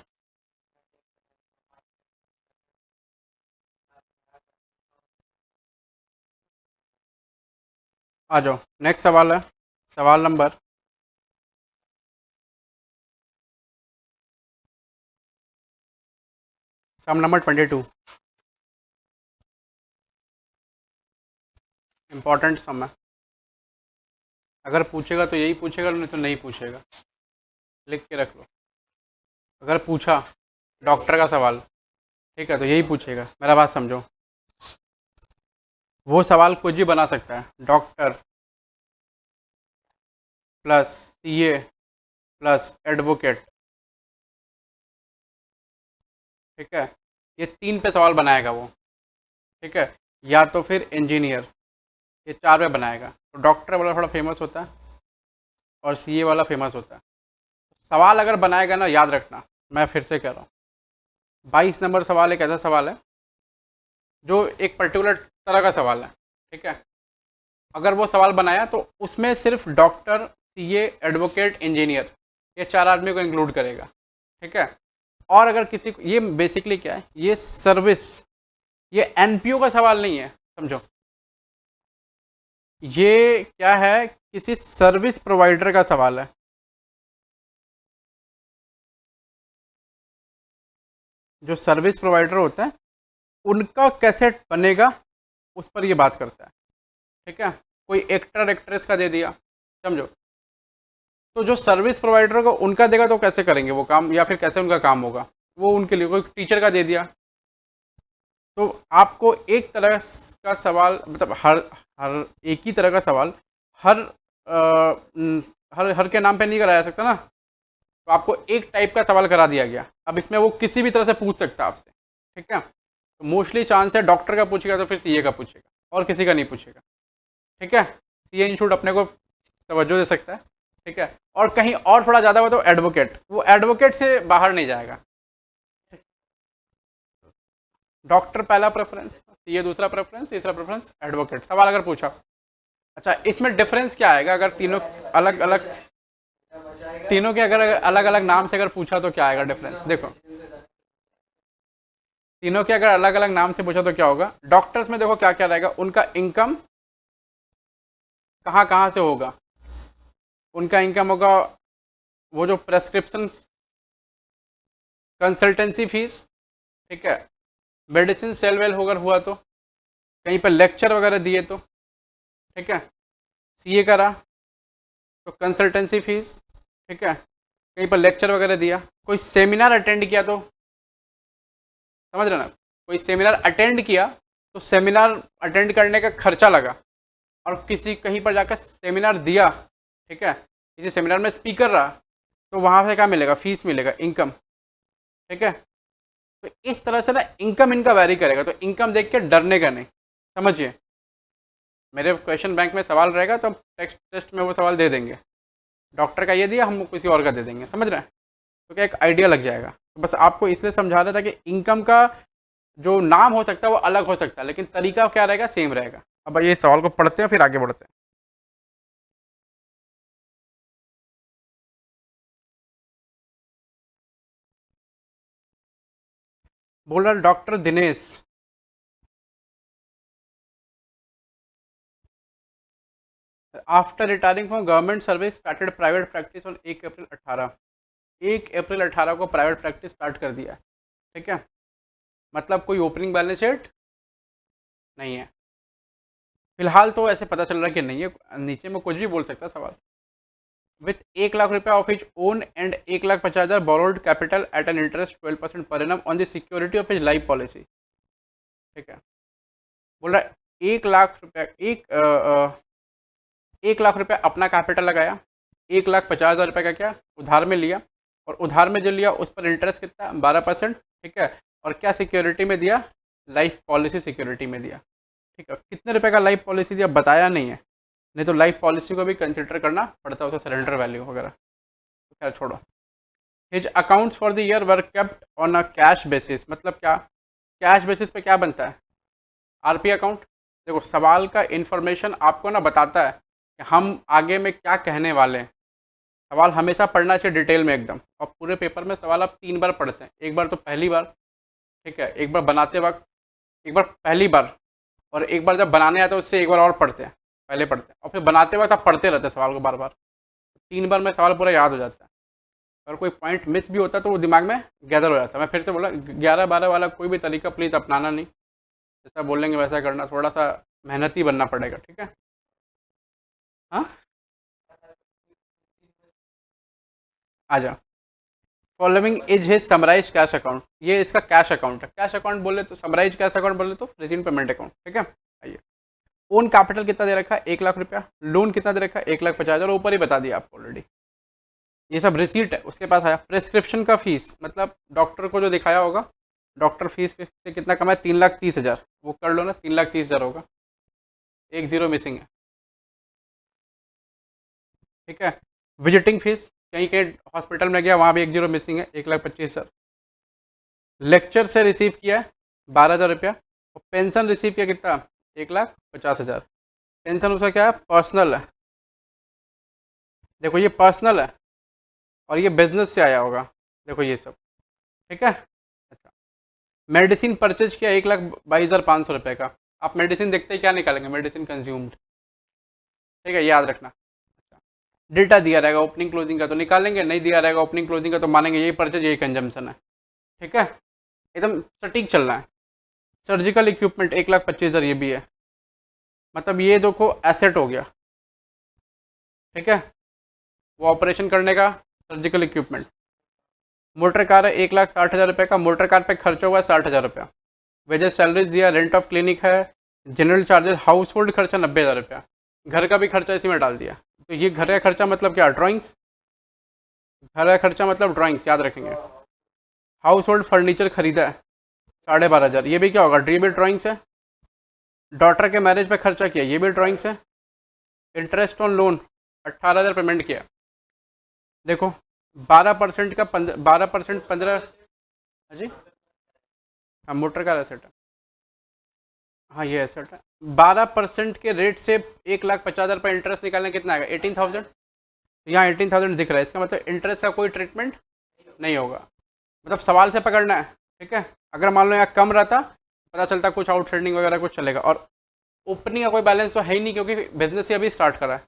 Speaker 1: आ जाओ, नेक्स्ट सवाल है, सवाल नंबर सम नंबर 22। इम्पॉर्टेंट सम है, अगर पूछेगा तो यही पूछेगा, नहीं तो नहीं पूछेगा। लिख के रख लो। अगर पूछा डॉक्टर का सवाल, ठीक है, तो यही पूछेगा। मेरा बात समझो, वो सवाल कुछ भी बना सकता है। Doctor plus CA plus advocate, ठीक है, ये 3 पे सवाल बनाएगा वो। ठीक है, या तो फिर इंजीनियर, ये 4 पे बनाएगा। तो डॉक्टर वाला थोड़ा फेमस होता है और सीए वाला फेमस होता है। सवाल अगर बनाएगा ना, याद रखना, मैं फिर से कह रहा हूँ, 22 नंबर सवाल एक ऐसा सवाल है जो एक पर्टिकुलर तरह का सवाल है। ठीक है, अगर वो सवाल बनाया तो उसमें सिर्फ डॉक्टर, सीए, एडवोकेट, इंजीनियर, ये 4 आदमी को इंक्लूड करेगा। ठीक है, और अगर किसी को, ये बेसिकली क्या है, ये सर्विस, ये एनपीओ का सवाल नहीं है, समझो। ये क्या है, किसी सर्विस प्रोवाइडर का सवाल है। जो सर्विस प्रोवाइडर होता है उनका कैसे बनेगा, उस पर ये बात करता है। ठीक है, कोई एक्टर एक्ट्रेस का दे दिया, समझो, तो जो सर्विस प्रोवाइडर को उनका देगा तो कैसे करेंगे वो काम, या फिर कैसे उनका काम होगा, वो उनके लिए। कोई टीचर का दे दिया, तो आपको एक तरह का सवाल, मतलब हर हर एक ही तरह का सवाल हर हर के नाम पे नहीं कराया जा सकता ना। तो आपको एक टाइप का सवाल करा दिया गया। अब इसमें वो किसी भी तरह से पूछ सकता है आपसे। ठीक है, तो मोस्टली चांस है डॉक्टर का पूछेगा तो फिर सीए का पूछेगा, और किसी का नहीं पूछेगा। ठीक है, सीए इंस्टीट्यूट अपने को तवज्जो दे सकता है। ठीक है, और कहीं और थोड़ा ज़्यादा हुआ तो एडवोकेट, वो एडवोकेट से बाहर नहीं जाएगा। डॉक्टर पहला प्रेफरेंस, सीए दूसरा प्रेफरेंस, तीसरा प्रेफरेंस एडवोकेट। सवाल अगर पूछा, अच्छा इसमें डिफरेंस क्या आएगा अगर तीनों अलग अलग, तीनों के अगर अलग अलग नाम से अगर पूछा तो क्या आएगा डिफरेंस? देखो, तीनों के अगर अलग अलग नाम से पूछा तो क्या होगा। डॉक्टर्स में देखो क्या क्या रहेगा, उनका इनकम कहाँ कहाँ से होगा। उनका इनकम होगा वो जो प्रेस्क्रिप्शन, कंसल्टेंसी फीस, ठीक है, मेडिसिन सेल वेल होकर हुआ तो, कहीं पर लेक्चर वगैरह दिए तो, ठीक है, सीए करा तो कंसल्टेंसी फीस, ठीक है, कहीं पर लेक्चर वगैरह दिया, कोई सेमिनार अटेंड किया तो, समझ रहे ना, कोई सेमिनार अटेंड किया तो सेमिनार अटेंड करने का खर्चा लगा, और किसी कहीं पर जाकर सेमिनार दिया, ठीक है, किसी सेमिनार में स्पीकर रहा, तो वहाँ से क्या मिलेगा? फीस मिलेगा, इनकम। ठीक है, तो इस तरह से ना इनकम इनका वैरी करेगा। तो इनकम देख के डरने का नहीं, समझिए। मेरे क्वेश्चन बैंक में सवाल रहेगा तो हम टेक्स्ट टेस्ट में वो सवाल दे देंगे। डॉक्टर का ये दिया, हम किसी और का दे देंगे, समझ रहे हैं? तो क्या एक आइडिया लग जाएगा। तो बस आपको इसलिए समझा रहा था कि इनकम का जो नाम हो सकता है वो अलग हो सकता है, लेकिन तरीका क्या रहेगा? सेम रहेगा। अब ये सवाल को पढ़ते हैं फिर आगे बढ़ते हैं। बोल रहा doctor Dinesh, after retiring from government service started private practice on 1 अप्रैल 18। 1 अप्रैल 18 को प्राइवेट प्रैक्टिस स्टार्ट कर दिया। ठीक है, मतलब कोई ओपनिंग बैलेंस शीट नहीं है फिलहाल, तो ऐसे पता चल रहा है कि नहीं है, नीचे में कुछ भी बोल सकता है सवाल। विथ 1 लाख रुपया of is own and 1,50,000 borrowed capital eight an interest 12% per annum on the security of is life policy. ठीक है, बोल रहा है 1 लाख रुपया, 1 लाख रुपया अपना कैपिटल लगाया, 1,50,000 रुपये का क्या उधार में लिया, और उधार में जो लिया उस पर इंटरेस्ट कितना 12%। ठीक है, और क्या सिक्योरिटी में दिया, लाइफ पॉलिसी सिक्योरिटी में दिया। ठीक है, कितने रुपए का लाइफ पॉलिसी दिया बताया नहीं है, नहीं तो लाइफ पॉलिसी को भी कंसिडर करना पड़ता है, उसका सरेंडर वैल्यू वगैरह। तो खैर छोड़ो। His accounts for the year were kept on a cash basis, मतलब क्या, कैश बेसिस पे क्या बनता है, आरपी अकाउंट। देखो सवाल का इन्फॉर्मेशन आपको ना बताता है कि हम आगे में क्या कहने वाले हैं। सवाल हमेशा पढ़ना चाहिए डिटेल में एकदम, और पूरे पेपर में सवाल आप 3 बार पढ़ते हैं, एक बार तो पहली बार, ठीक है, एक बार बनाते वक्त, एक बार पहली बार, और एक बार जब बनाने आता है उससे एक बार और पढ़ते हैं, पहले पढ़ते हैं और फिर बनाते वक्त आप पढ़ते रहते हैं सवाल को बार बार। 3 बार में सवाल पूरा याद हो जाता है। अगर कोई पॉइंट मिस भी होता है तो वो दिमाग में गैदर हो जाता है। मैं फिर से बोला 11-12 वाला कोई भी तरीका प्लीज़ अपनाना नहीं, जैसा बोलेंगे वैसा करना, थोड़ा सा मेहनती बनना पड़ेगा। ठीक है, हाँ आ जाओ। Following is his summarise cash account, ये इसका कैश अकाउंट है। कैश अकाउंट बोले तो समराइज कैश अकाउंट बोले तो रिसीव पेमेंट अकाउंट। ठीक है, आइए। ओन कैपिटल कितना दे रखा है 1 लाख रुपया, लोन कितना दे रखा है 1,50,000, ऊपर ही बता दिया आपको ऑलरेडी, ये सब रिसीट है उसके पास आया। प्रेस्क्रिप्शन का फीस मतलब डॉक्टर को जो दिखाया होगा, डॉक्टर फीस से कितना कमाया 3,30,000, वो कर लो ना, 3,30,000 होगा, एक जीरो मिसिंग है। ठीक है, विजिटिंग फीस कहीं कहीं हॉस्पिटल में गया वहाँ भी एक जीरो मिसिंग है, 1,25,000। लेक्चर से रिसीव किया 12,000 रुपया, और पेंशन रिसीव किया कितना 1,50,000। पेंशन उसका क्या है, पर्सनल है। देखो ये पर्सनल है और ये बिजनेस से आया होगा, देखो ये सब। ठीक है, अच्छा। मेडिसिन परचेज किया 1,22,500 रुपये का। आप मेडिसिन देखते ही क्या निकालेंगे, मेडिसिन कंज्यूम्ड। ठीक है, याद रखना। डेटा दिया रहेगा ओपनिंग क्लोजिंग का तो निकालेंगे, नहीं दिया रहेगा ओपनिंग क्लोजिंग का तो मानेंगे यही परचेज यही कंजम्पशन है। ठीक है, एकदम सटीक चलना है। सर्जिकल इक्विपमेंट 1,25,000 ये भी है, मतलब ये देखो एसेट हो गया। ठीक है, वो ऑपरेशन करने का सर्जिकल इक्विपमेंट। मोटर कार है 1,60,000 रुपये का, मोटर कार पे खर्चा हुआ है 60,000 रुपया। वेजेस सैलरीज दिया, रेंट ऑफ क्लिनिक है, जनरल चार्जेस, हाउस होल्ड खर्चा 90,000 रुपया, घर का भी खर्चा इसी में डाल दिया। तो ये घर का खर्चा मतलब क्या, ड्राइंग्स, घर का खर्चा मतलब ड्राइंग्स, याद रखेंगे। हाउस होल्ड फर्नीचर खरीदा है 12,500, ये भी क्या होगा, ये भी ड्राइंग्स है। डॉटर के मैरिज पे खर्चा किया, ये भी ड्राइंग्स है। इंटरेस्ट ऑन लोन 18,000 पेमेंट किया। देखो 12% का 12% 15, जी हाँ मोटर का एसेट है, हाँ ये एसेट है। 12% के रेट से 1,50,000 रुपये इंटरेस्ट निकालने कितना आएगा 18,000। यहाँ 18,000 दिख रहा है, इसका मतलब इंटरेस्ट का कोई ट्रीटमेंट नहीं होगा, मतलब सवाल से पकड़ना है। ठीक है, अगर मान लो यहाँ कम रहता पता चलता कुछ आउटस्टैंडिंग वगैरह कुछ चलेगा, और ओपनिंग का कोई बैलेंस तो है ही नहीं क्योंकि बिजनेस ही अभी स्टार्ट करा है।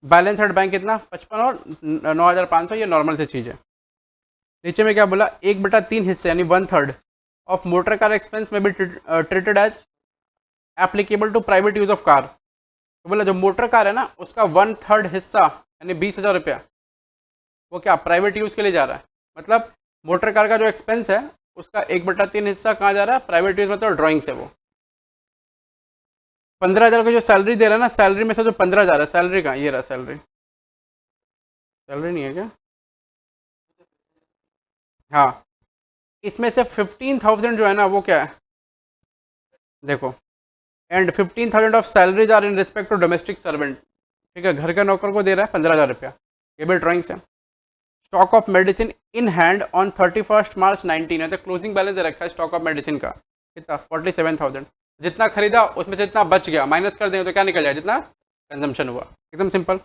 Speaker 1: बैलेंस एट बैंक कितना 55 और 9,500, ये नॉर्मल से चीज़ है। नीचे में क्या बोला, 1/3 हिस्से यानी 1/3 ऑफ मोटर कार एक्सपेंस में भी treated as applicable to private use of car. तो बोला जो मोटर कार है ना उसका 1/3 हिस्सा यानी 20,000 रुपया वो क्या प्राइवेट यूज़ के लिए जा रहा है। मतलब मोटर कार का जो एक्सपेंस है उसका 1/3 हिस्सा कहाँ जा रहा है, प्राइवेट यूज़, मतलब ड्राइंग से। वो 15,000 का जो सैलरी दे रहा है ना, सैलरी में से जो 15,000 है सैलरी का, ये रहा सैलरी, सैलरी नहीं है क्या, हाँ इसमें से 15,000 जो है ना वो क्या है, देखो and 15,000 of salaries are in respect to domestic servant. ठीक है, घर का नौकर को दे रहा है 15,000 रुपया, ये भी ड्राइंग्स है। Stock of medicine in hand on 31 मार्च 19 है, तो क्लोजिंग बैलेंस दे रखा है स्टॉक ऑफ मेडिसिन का कितना 47,000। जितना खरीदा उसमें से जितना बच गया माइनस कर देंगे तो क्या निकल जाए, जितना कंजम्पशन हुआ। एकदम सिंपल।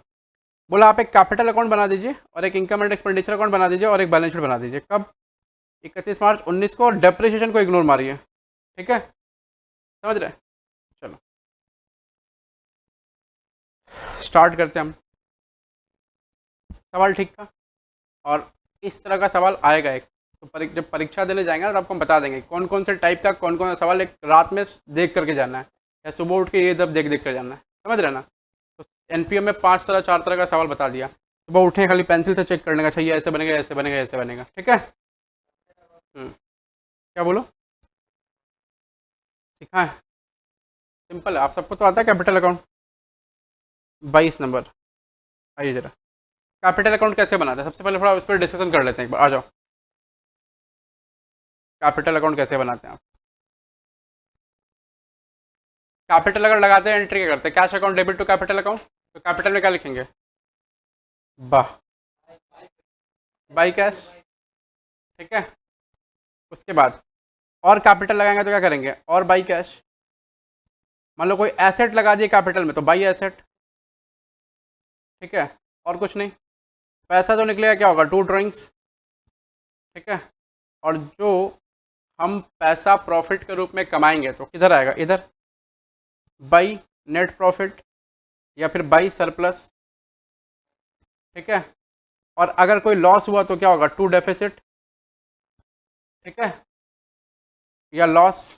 Speaker 1: बोला आप एक कैपिटल अकाउंट बना दीजिए और एक इनकम एंड एक्सपेंडिचर अकाउंट बना दीजिए और एक बैलेंस शीट बना दीजिए। कब, 31 मार्च 19 को, और डेप्रिसिएशन को इग्नोर मारिए। ठीक है, समझ रहे, चलो स्टार्ट करते हैं हम। सवाल ठीक था और इस तरह का सवाल आएगा एक, तो जब परीक्षा देने जाएंगे ना तो आपको हम बता देंगे कौन कौन से टाइप का कौन कौन सा सवाल एक रात में देख करके जाना है, या सुबह उठ के ये सब देख देख कर जाना है, समझ रहे हैं ना। तो एनपीएम में 5 तरह 4 तरह का सवाल बता दिया, सुबह उठे खाली पेंसिल से चेक करने का, अच्छा ये ऐसे बनेगा ऐसे बनेगा ऐसे बनेगा, ठीक है। क्या बोलो, सिखाएं? सिंपल है, आप सबको तो आता है कैपिटल अकाउंट। 22 नंबर, आइए जरा, कैपिटल अकाउंट कैसे बनाते हैं सबसे पहले थोड़ा उस पर डिस्कशन कर लेते हैं एक बार, आ जाओ। कैपिटल अकाउंट कैसे बनाते हैं आप? कैपिटल अगर लगाते हैं एंट्री क्या करते हैं, cash account debit to capital account, तो कैपिटल में क्या लिखेंगे, वाह, बाई कैश, ठीक है। उसके बाद और कैपिटल लगाएंगे तो क्या करेंगे, और बाई कैश। मान लो कोई एसेट लगा दिए कैपिटल में तो बाई एसेट, ठीक है, और कुछ नहीं। पैसा जो निकलेगा क्या होगा, टू ड्राइंग्स, ठीक है। और जो हम पैसा प्रॉफिट के रूप में कमाएंगे तो किधर आएगा, इधर, बाई नेट प्रॉफिट या फिर बाई सरप्लस, ठीक है। और अगर कोई लॉस हुआ तो क्या होगा, टू डेफिसिट, ठीक है, या लॉस।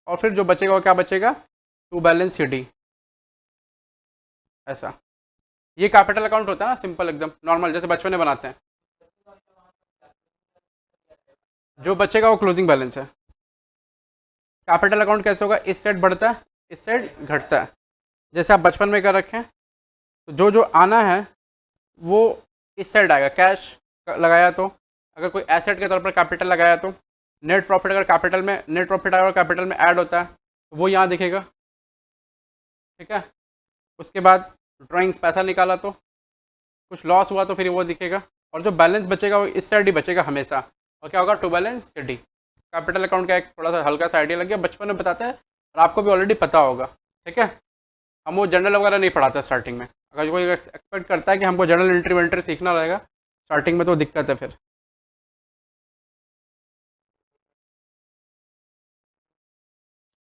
Speaker 1: और फिर जो बचेगा वो क्या बचेगा, टू बैलेंस शीट, ऐसा। ये कैपिटल अकाउंट होता है ना, सिंपल एकदम नॉर्मल जैसे बचपन में बनाते हैं। जो बचेगा वो क्लोजिंग बैलेंस है। कैपिटल अकाउंट कैसे होगा, इस साइड बढ़ता है इस साइड घटता है, जैसे आप बचपन में कर रखे हैं। तो जो जो आना है वो इस साइड आएगा, कैश लगाया तो, अगर कोई एसेट के तौर पर कैपिटल लगाया तो, नेट प्रॉफिट अगर कैपिटल में नेट प्रॉफिट आएगा कैपिटल में ऐड होता है तो वो यहाँ दिखेगा, ठीक है। उसके बाद ड्राइंग्स पैसा निकाला तो, कुछ लॉस हुआ तो फिर वो दिखेगा, और जो बैलेंस बचेगा वो इस साइड ही बचेगा हमेशा, और क्या होगा, to balance sheet. Capital account का एक थोड़ा सा हल्का सा आइडिया लग गया, बचपन में बताते हैं और आपको भी ऑलरेडी पता होगा, ठीक है। हम वो जनरल वगैरह नहीं पढ़ाते स्टार्टिंग में, अगर कोई एक्सपेक्ट करता है कि हमको जनरल एंट्री वेंट्री सीखना रहेगा स्टार्टिंग में तो दिक्कत है फिर।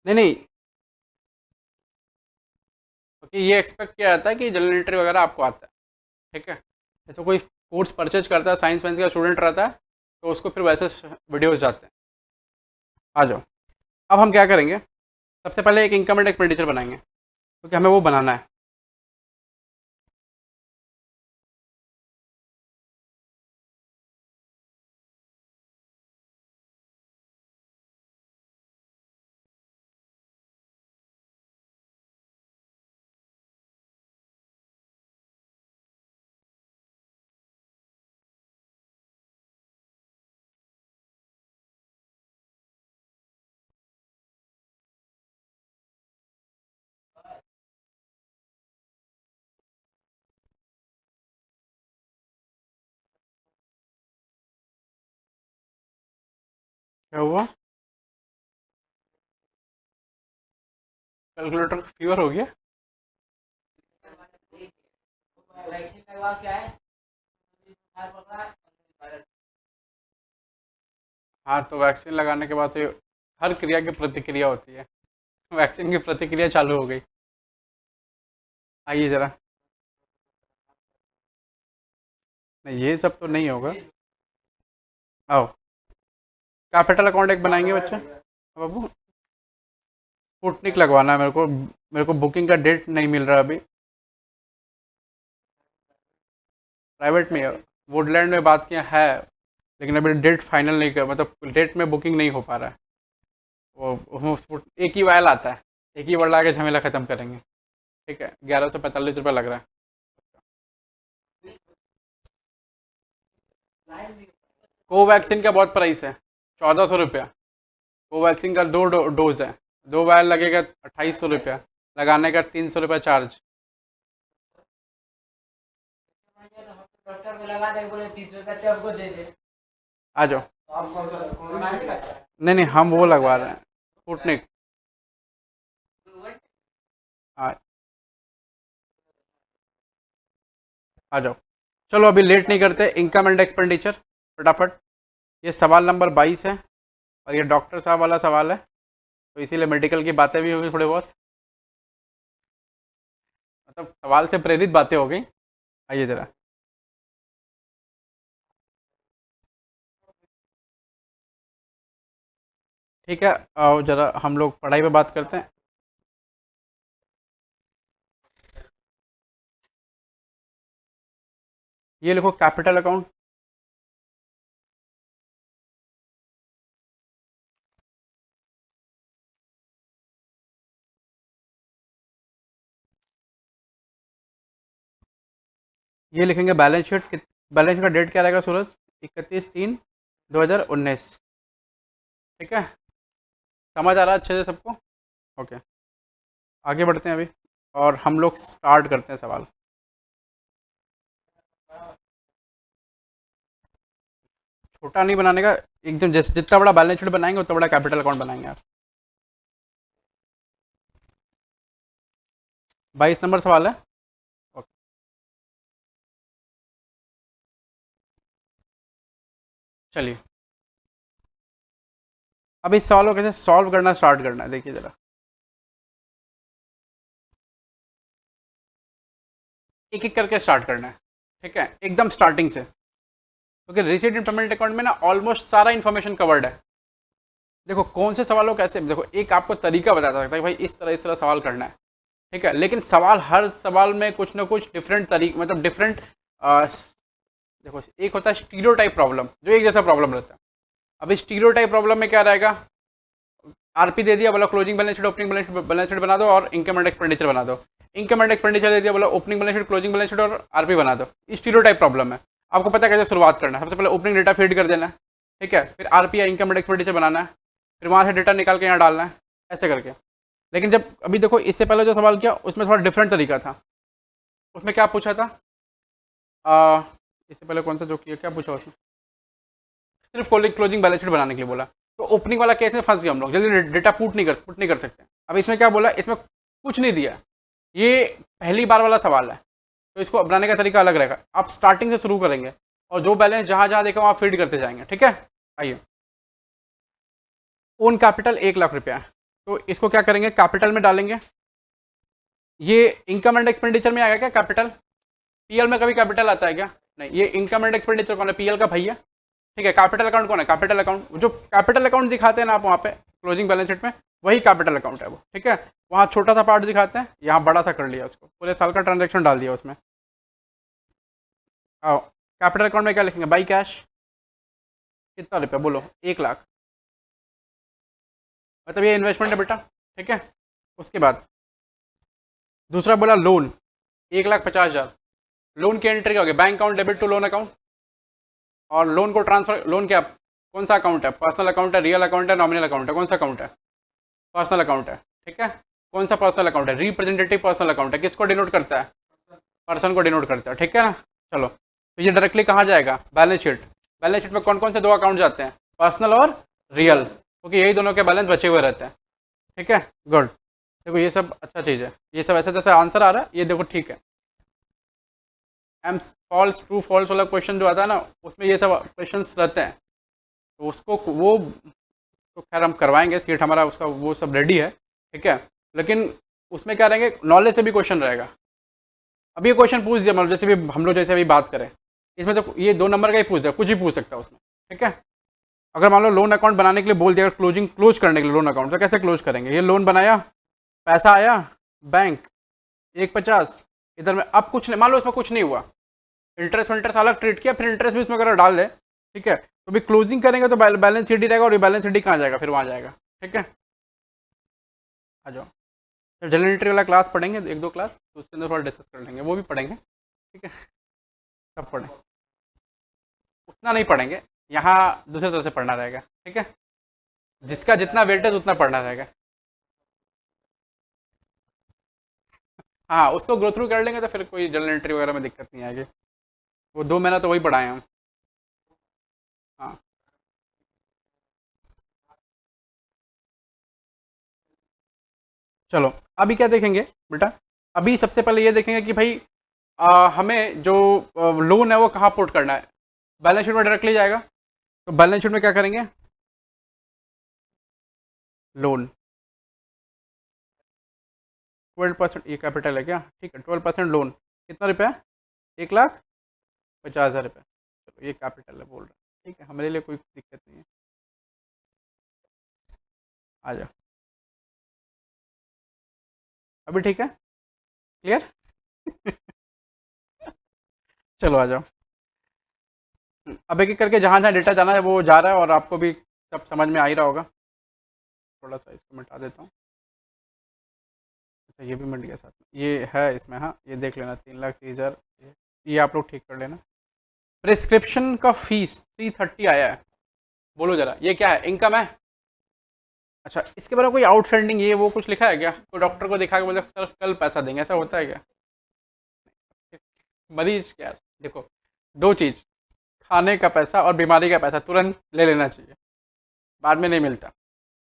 Speaker 1: नहीं नहीं, क्योंकि ये एक्सपेक्ट किया जाता है कि जनरल एंट्री वगैरह आपको आता है, ठीक है। जैसे कोई कोर्स परचेज करता है, साइंस वाइंस का स्टूडेंट रहता है तो उसको फिर वैसे वीडियोज जाते हैं। आ जाओ, अब हम क्या करेंगे, सबसे पहले एक इनकम एंड एक्सपेंडिचर बनाएंगे क्योंकि हमें वो बनाना है। क्या हुआ, कैलकुलेटर को फीवर हो गया।
Speaker 2: वैक्सीन लगवा क्या है, बुखार पकड़ा है।
Speaker 1: हाँ, तो वैक्सीन लगाने के बाद तो हर क्रिया की प्रतिक्रिया होती है, वैक्सीन की प्रतिक्रिया चालू हो गई। आइए ज़रा, नहीं ये सब तो नहीं होगा। आओ, कैपिटल अकाउंट एक बनाएंगे बच्चा, बाबू स्पुटनिक लगवाना है मेरे को बुकिंग का डेट नहीं मिल रहा अभी, प्राइवेट में है। वुडलैंड में बात किया है लेकिन अभी डेट फाइनल नहीं कर, मतलब डेट में बुकिंग नहीं हो पा रहा है। एक ही वायल आता है, एक ही वर्ड ला के झमेला ख़त्म करेंगे, ठीक है। 1145 रुपये लग रहा है। कोवैक्सीन का बहुत प्राइस है, 1400 रुपया। कोवैक्सीन का डोज है, दो वायर लगेगा 2800 रुपया, लगाने का 300 रुपया चार्ज।
Speaker 2: डॉक्टर को लगा दे, बोले 30 रुपये सबको दे दे।
Speaker 1: आ जाओ,
Speaker 2: तो आप कौन सा लगता है?
Speaker 1: नहीं नहीं हम वो लगवा रहे हैं, स्पुटनिक। आ आ जाओ, चलो अभी लेट नहीं करते, इनकम एंड एक्सपेंडिचर फटाफट। ये सवाल नंबर 22 है और ये डॉक्टर साहब वाला सवाल है, तो इसीलिए मेडिकल की बातें भी होगी थोड़ी बहुत, मतलब सवाल से प्रेरित बातें हो गई। आइए ज़रा, ठीक है, आओ ज़रा हम लोग पढ़ाई पे बात करते हैं। ये लिखो कैपिटल अकाउंट। ये लिखेंगे बैलेंस शीट। बैलेंस शीट का डेट क्या रहेगा सूरज? 31/3/2019। ठीक है, समझ आ रहा है अच्छे से सबको? ओके, आगे बढ़ते हैं अभी और हम लोग स्टार्ट करते हैं सवाल। छोटा नहीं बनाने का, एकदम जितना बड़ा बैलेंस शीट बनाएंगे उतना बड़ा कैपिटल अकाउंट बनाएंगे आप। 22 नंबर सवाल है। ओके, चलिए अब इस सवाल को कैसे सॉल्व करना स्टार्ट करना है, देखिए ज़रा। एक एक करके स्टार्ट करना है, ठीक है, एकदम स्टार्टिंग से, क्योंकि रिसीट इन पेमेंट अकाउंट में ना ऑलमोस्ट सारा इन्फॉर्मेशन कवर्ड है। देखो कौन से सवालों कैसे, देखो एक आपको तरीका बताता सकता है कि भाई इस तरह सवाल करना है, ठीक है, लेकिन सवाल हर सवाल में कुछ ना कुछ डिफरेंट तरीके, मतलब डिफरेंट, देखो एक होता है स्टीरियोटाइप प्रॉब्लम, जो एक जैसा प्रॉब्लम रहता है। अब इस स्टीरियोटाइप प्रॉब्लम में क्या रहेगा? आरपी दे दिया, बोला closing balance sheet opening balance sheet बना दो और इनकम एंड एक्सपेंडिचर बना दो। इनकम एंड एक्सपेंडिचर दे दिया, बोला opening balance sheet closing balance sheet और आरपी बना दो। स्टीरियोटाइप प्रॉब्लम है। आपको पता है कैसे शुरुआत करना है। सबसे पहले ओपनिंग डेटा फीड कर देना है, ठीक है, फिर आरपी या इनकम एंड एक्सपेंडिचर बनाना है, फिर वहाँ से डेटा निकाल के यहाँ डालना है, ऐसे करके। लेकिन जब अभी देखो इससे पहले जो सवाल किया उसमें थोड़ा डिफरेंट तरीका था। उसमें क्या पूछा था? आ, इससे पहले कौन सा जो किया, क्या पूछा उसमें? सिर्फ क्लोजिंग बैलेंस शीट बनाने के लिए बोला। तो ओपनिंग वाला केस में फंस गए हम लोग, जल्दी डेटा पुट नहीं कर सकते। अब इसमें क्या बोला? इसमें कुछ नहीं दिया, ये पहली बार वाला सवाल है, तो इसको बनाने का तरीका अलग रहेगा। आप स्टार्टिंग से शुरू करेंगे और जो बैलेंस जहाँ जहाँ देखा वहाँ फीड करते जाएंगे, ठीक है। आइए, ओन कैपिटल 1 लाख रुपया है, तो इसको क्या करेंगे? कैपिटल में डालेंगे। ये इनकम एंड एक्सपेंडिचर में आएगा क्या कैपिटल? पीएल में कभी कैपिटल आता है क्या? नहीं, ये इनकम एंड एक्सपेंडिचर कौन है? पीएल का भैया, ठीक है। कैपिटल अकाउंट कौन है? कैपिटल अकाउंट, जो कैपिटल अकाउंट दिखाते हैं ना आप वहाँ पे क्लोजिंग बैलेंस शीट में, वही कैपिटल अकाउंट है वो, ठीक है। वहाँ छोटा सा पार्ट दिखाते हैं, यहाँ बड़ा सा कर लिया उसको, पूरे साल का ट्रांजेक्शन डाल दिया उसमें। आओ, कैपिटल अकाउंट में क्या लिखेंगे? By cash. कितना रुपया बोलो? 1 लाख, मतलब ये इन्वेस्टमेंट है बेटा, ठीक है। उसके बाद दूसरा बोला लोन, 1,50,000। लोन की एंट्री क्या होगी? Bank account debit to loan account. और लोन को ट्रांसफर, लोन क्या, कौन सा अकाउंट है? पर्सनल अकाउंट है, रियल अकाउंट है, नॉमिनल अकाउंट है? कौन सा अकाउंट है? पर्सनल अकाउंट है, ठीक है। कौन सा पर्सनल अकाउंट है? रिप्रेजेंटेटिव पर्सनल अकाउंट है। किसको डिनोट करता है? पर्सन को डिनोट करता है, ठीक है ना। चलो, तो ये डायरेक्टली कहाँ जाएगा? Balance sheet. बैलेंस शीट में कौन कौन से दो अकाउंट जाते हैं? पर्सनल और रियल, क्योंकि यही दोनों के बैलेंस बचे हुए रहते हैं, ठीक है। गुड, देखो ये सब अच्छा चीज़ है, ये सब ऐसे जैसे आंसर आ रहा है, ये देखो ठीक है। एम फॉल्स ट्रू फॉल्स वाला क्वेश्चन जो आता है ना, उसमें ये सब क्वेश्चन रहते हैं, तो उसको वो तो खैर हम करवाएंगे, सीट हमारा उसका वो सब रेडी है, ठीक है। लेकिन उसमें क्या रहेंगे? नॉलेज से भी क्वेश्चन रहेगा। अभी ये क्वेश्चन पूछ दिया, मतलब जैसे भी हम लोग जैसे अभी बात करें, इसमें तो ये 2 नंबर का ही पूछ दिया, कुछ भी पूछ सकता है उसमें, ठीक है। अगर मान लो लोन अकाउंट बनाने के लिए बोल दिया, अगर क्लोज करने के लिए लोन अकाउंट, तो कैसे क्लोज करेंगे? ये लोन बनाया, पैसा आया बैंक 1,50, इधर में अब कुछ नहीं, मान लो इसमें कुछ नहीं हुआ, इंटरेस्ट इंटरेस्ट अलग ट्रीट किया, फिर इंटरेस्ट भी इसमें अगर डाल दे, ठीक है, तो भी क्लोजिंग करेंगे तो बैलेंस शीट ही रहेगा, और ये बैलेंस शीट ही कहाँ जाएगा? फिर वहाँ जाएगा, ठीक है। आ जाओ, जब जनरल एंट्री वाला क्लास पढ़ेंगे, 1-2 क्लास, तो उसके अंदर थोड़ा डिस्कस कर लेंगे, वो भी पढ़ेंगे, ठीक है। सब पढ़ें, उतना नहीं पढ़ेंगे, यहाँ दूसरे तरह से पढ़ना रहेगा, ठीक है। जिसका जितना वेटेज उतना पढ़ना रहेगा। हाँ, उसको ग्रो थ्रू कर लेंगे तो फिर कोई जनरल एंट्री वगैरह में दिक्कत नहीं आएगी। वो 2 महीना तो वही पढ़ाए हम। हाँ, चलो अभी क्या देखेंगे बेटा? अभी सबसे पहले ये देखेंगे कि भाई हमें जो लोन है वो कहाँ पुट करना है। बैलेंस शीट में डायरेक्टली जाएगा, तो बैलेंस शीट में क्या करेंगे? लोन 12%, ये कैपिटल है क्या? ठीक है, 12% लोन, कितना रुपया है? 1,50,000 रुपये। चलो ये कैपिटल है बोल रहा है, ठीक है, हमारे लिए कोई दिक्कत नहीं है। आ जाओ, अभी ठीक है, क्लियर। चलो आ जाओ। अब एक एक करके जहाँ जहाँ डेटा जाना है वो जा रहा है, और आपको भी सब समझ में आ ही रहा होगा। थोड़ा सा इसको मिटा देता हूँ। अच्छा ये भी मिट गया साथ में, ये है इसमें, हाँ ये देख लेना, 3,30,000, ये आप लोग ठीक कर लेना। प्रिस्क्रिप्शन का फीस 330 आया है, बोलो जरा ये क्या है, इनकम है? अच्छा इसके बारे में कोई आउटस्टैंडिंग ये वो कुछ लिखा है क्या? कोई डॉक्टर को दिखा के बोले सर कल पैसा देंगे, ऐसा होता है क्या? मरीज क्या, देखो दो चीज़, खाने का पैसा और बीमारी का पैसा तुरंत ले लेना चाहिए, बाद में नहीं मिलता,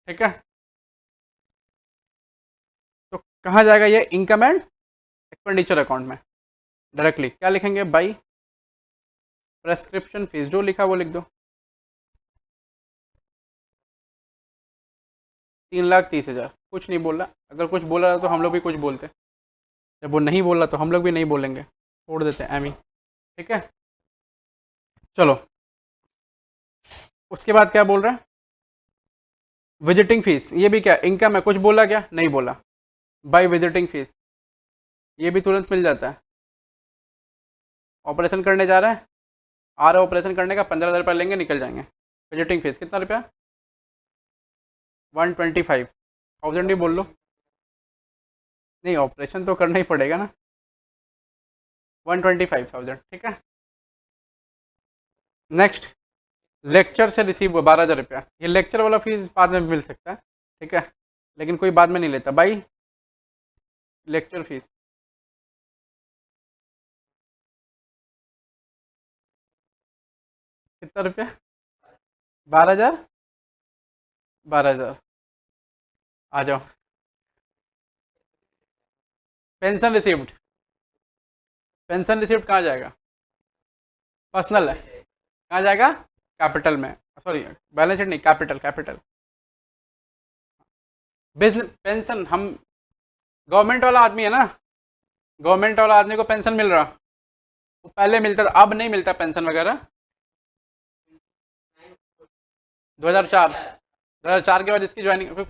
Speaker 1: ठीक है। तो कहाँ जाएगा ये, इनकम एंड एक्सपेंडिचर अकाउंट में डायरेक्टली। क्या लिखेंगे, बाई प्रेस्क्रिप्शन फीस, जो लिखा वो लिख दो, 3,30,000। कुछ नहीं बोला, अगर कुछ बोल रहा तो हम लोग भी कुछ बोलते, जब वो नहीं बोल रहा तो हम लोग भी नहीं बोलेंगे, छोड़ देते हैं एमी, ठीक है। चलो उसके बाद क्या बोल रहा है, विजिटिंग फीस, ये भी क्या इनकम है? कुछ बोला क्या, नहीं बोला। बाई विजिटिंग फीस, ये भी तुरंत मिल जाता है। ऑपरेशन करने जा रहे हैं, आ रहा है ऑपरेशन करने का, 15,000 रुपये लेंगे, निकल जाएंगे। विजिटिंग फीस कितना रुपया, 125,000 ही बोल लो। नहीं ऑपरेशन तो करना ही पड़ेगा ना, 125,000, ठीक है। नेक्स्ट, लेक्चर से रिसीव हुआ 12,000 रुपया, ये लेक्चर वाला फीस बाद में मिल सकता है, ठीक है, लेकिन कोई बाद में नहीं लेता। भाई लेक्चर फीस कितना रुपया, 12,000, 12,000, आ जाओ। पेंशन रिसिप्ट, पेंशन रिसिप्ट कहाँ जाएगा, पर्सनल है, कहाँ जाएगा, कैपिटल में, सॉरी बैलेंस शीट नहीं, कैपिटल, कैपिटल। बिजनेस पेंशन, हम गवर्नमेंट वाला आदमी है ना, गवर्नमेंट वाला आदमी को पेंशन मिल रहा, वो पहले मिलता था, अब नहीं मिलता पेंशन वगैरह। 2004, 2004 के बाद इसकी ज्वाइनिंग,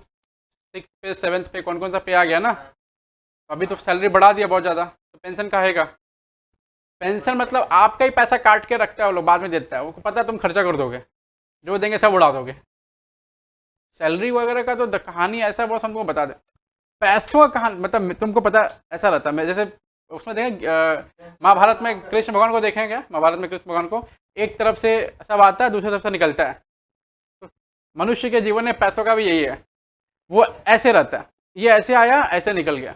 Speaker 1: 6 पे 7 पे कौन कौन सा पे आ गया ना, तो अभी तो सैलरी बढ़ा दिया बहुत ज़्यादा, तो पेंशन कहेगा। पेंशन मतलब आपका ही पैसा काट के रखता है वो लोग, बाद में देता है, वो पता है तुम खर्चा कर दोगे, जो देंगे सब उड़ा दोगे। सैलरी वगैरह का तो कहानी ऐसा बॉस हमको बता दे, पैसों का कहानी मतलब तुमको पता ऐसा रहता है। मैं जैसे उसमें देखें महाभारत में कृष्ण भगवान को देखें क्या, महाभारत में कृष्ण भगवान को एक तरफ से सब आता है, दूसरी तरफ से निकलता है, तो मनुष्य के जीवन में पैसों का भी यही है, वो ऐसे रहता है, ये ऐसे आया ऐसे निकल गया,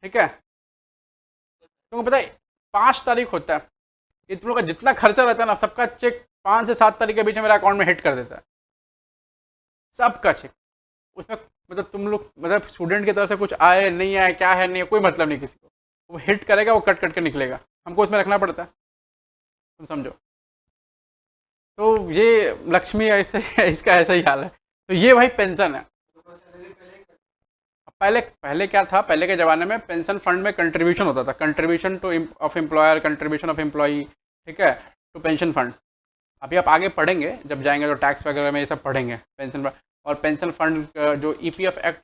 Speaker 1: ठीक है। तुमको पता है 5 तारीख होता है, ये तुम लोग का जितना खर्चा रहता है ना, सबका चेक 5 से 7 तारीख के बीच में मेरे अकाउंट में हिट कर देता है, सबका चेक। उसमें मतलब तुम लोग मतलब स्टूडेंट की तरफ से कुछ आए नहीं आए, क्या है नहीं है, कोई मतलब नहीं किसी को, वो हिट करेगा, वो कट कट के निकलेगा, हमको उसमें रखना पड़ता है, तुम समझो। तो ये लक्ष्मी ऐसे इसका ऐसा ही हाल है। तो ये भाई पेंशन है। पहले पहले क्या था, पहले के ज़माने में पेंशन फंड में कंट्रीब्यूशन होता था, contribution two of employer, contribution of employee, ठीक है, टू पेंशन फंड। अभी आप आगे पढ़ेंगे जब जाएंगे तो टैक्स वगैरह में ये सब पढ़ेंगे पेंशन। और पेंशन फंड जो ईपीएफ एक्ट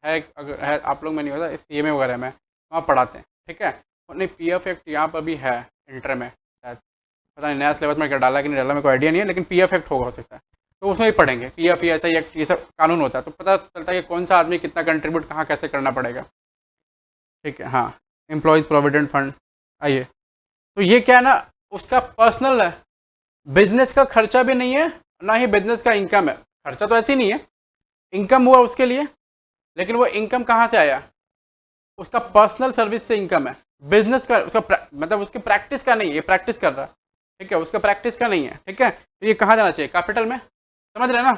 Speaker 1: है, अगर है आप लोग में नहीं होता, सीएमए वगैरह में वहाँ पढ़ाते हैं, ठीक है। और नहीं पीएफ एक्ट यहाँ पर भी है इंटर में शायद, पता नहीं नया सिलेबस में क्या डाला कि नहीं डाला, मेरे को आइडिया नहीं है, लेकिन पीएफ एक्ट होगा हो सकता है, तो उसमें भी पढ़ेंई पीएफ ऐसा एक्ट, ये सब कानून होता है, तो पता चलता है कि कौन सा आदमी कितना कंट्रीब्यूट कहाँ कैसे करना पड़ेगा, ठीक है। हाँ एम्प्लॉयज़ प्रोविडेंट फंड, आइए। तो ये क्या है ना, उसका पर्सनल है, बिजनेस का खर्चा भी नहीं है, ना ही बिजनेस का इनकम है। खर्चा तो ऐसे ही नहीं है, इनकम हुआ उसके लिए, लेकिन वो इनकम कहाँ से आया, उसका पर्सनल सर्विस से इनकम है। बिजनेस का उसका मतलब उसकी प्रैक्टिस का नहीं है, ये प्रैक्टिस कर रहा है, ठीक है, उसका प्रैक्टिस का नहीं है, ठीक है। तो ये कहाँ जाना चाहिए, कैपिटल में, समझ रहे ना।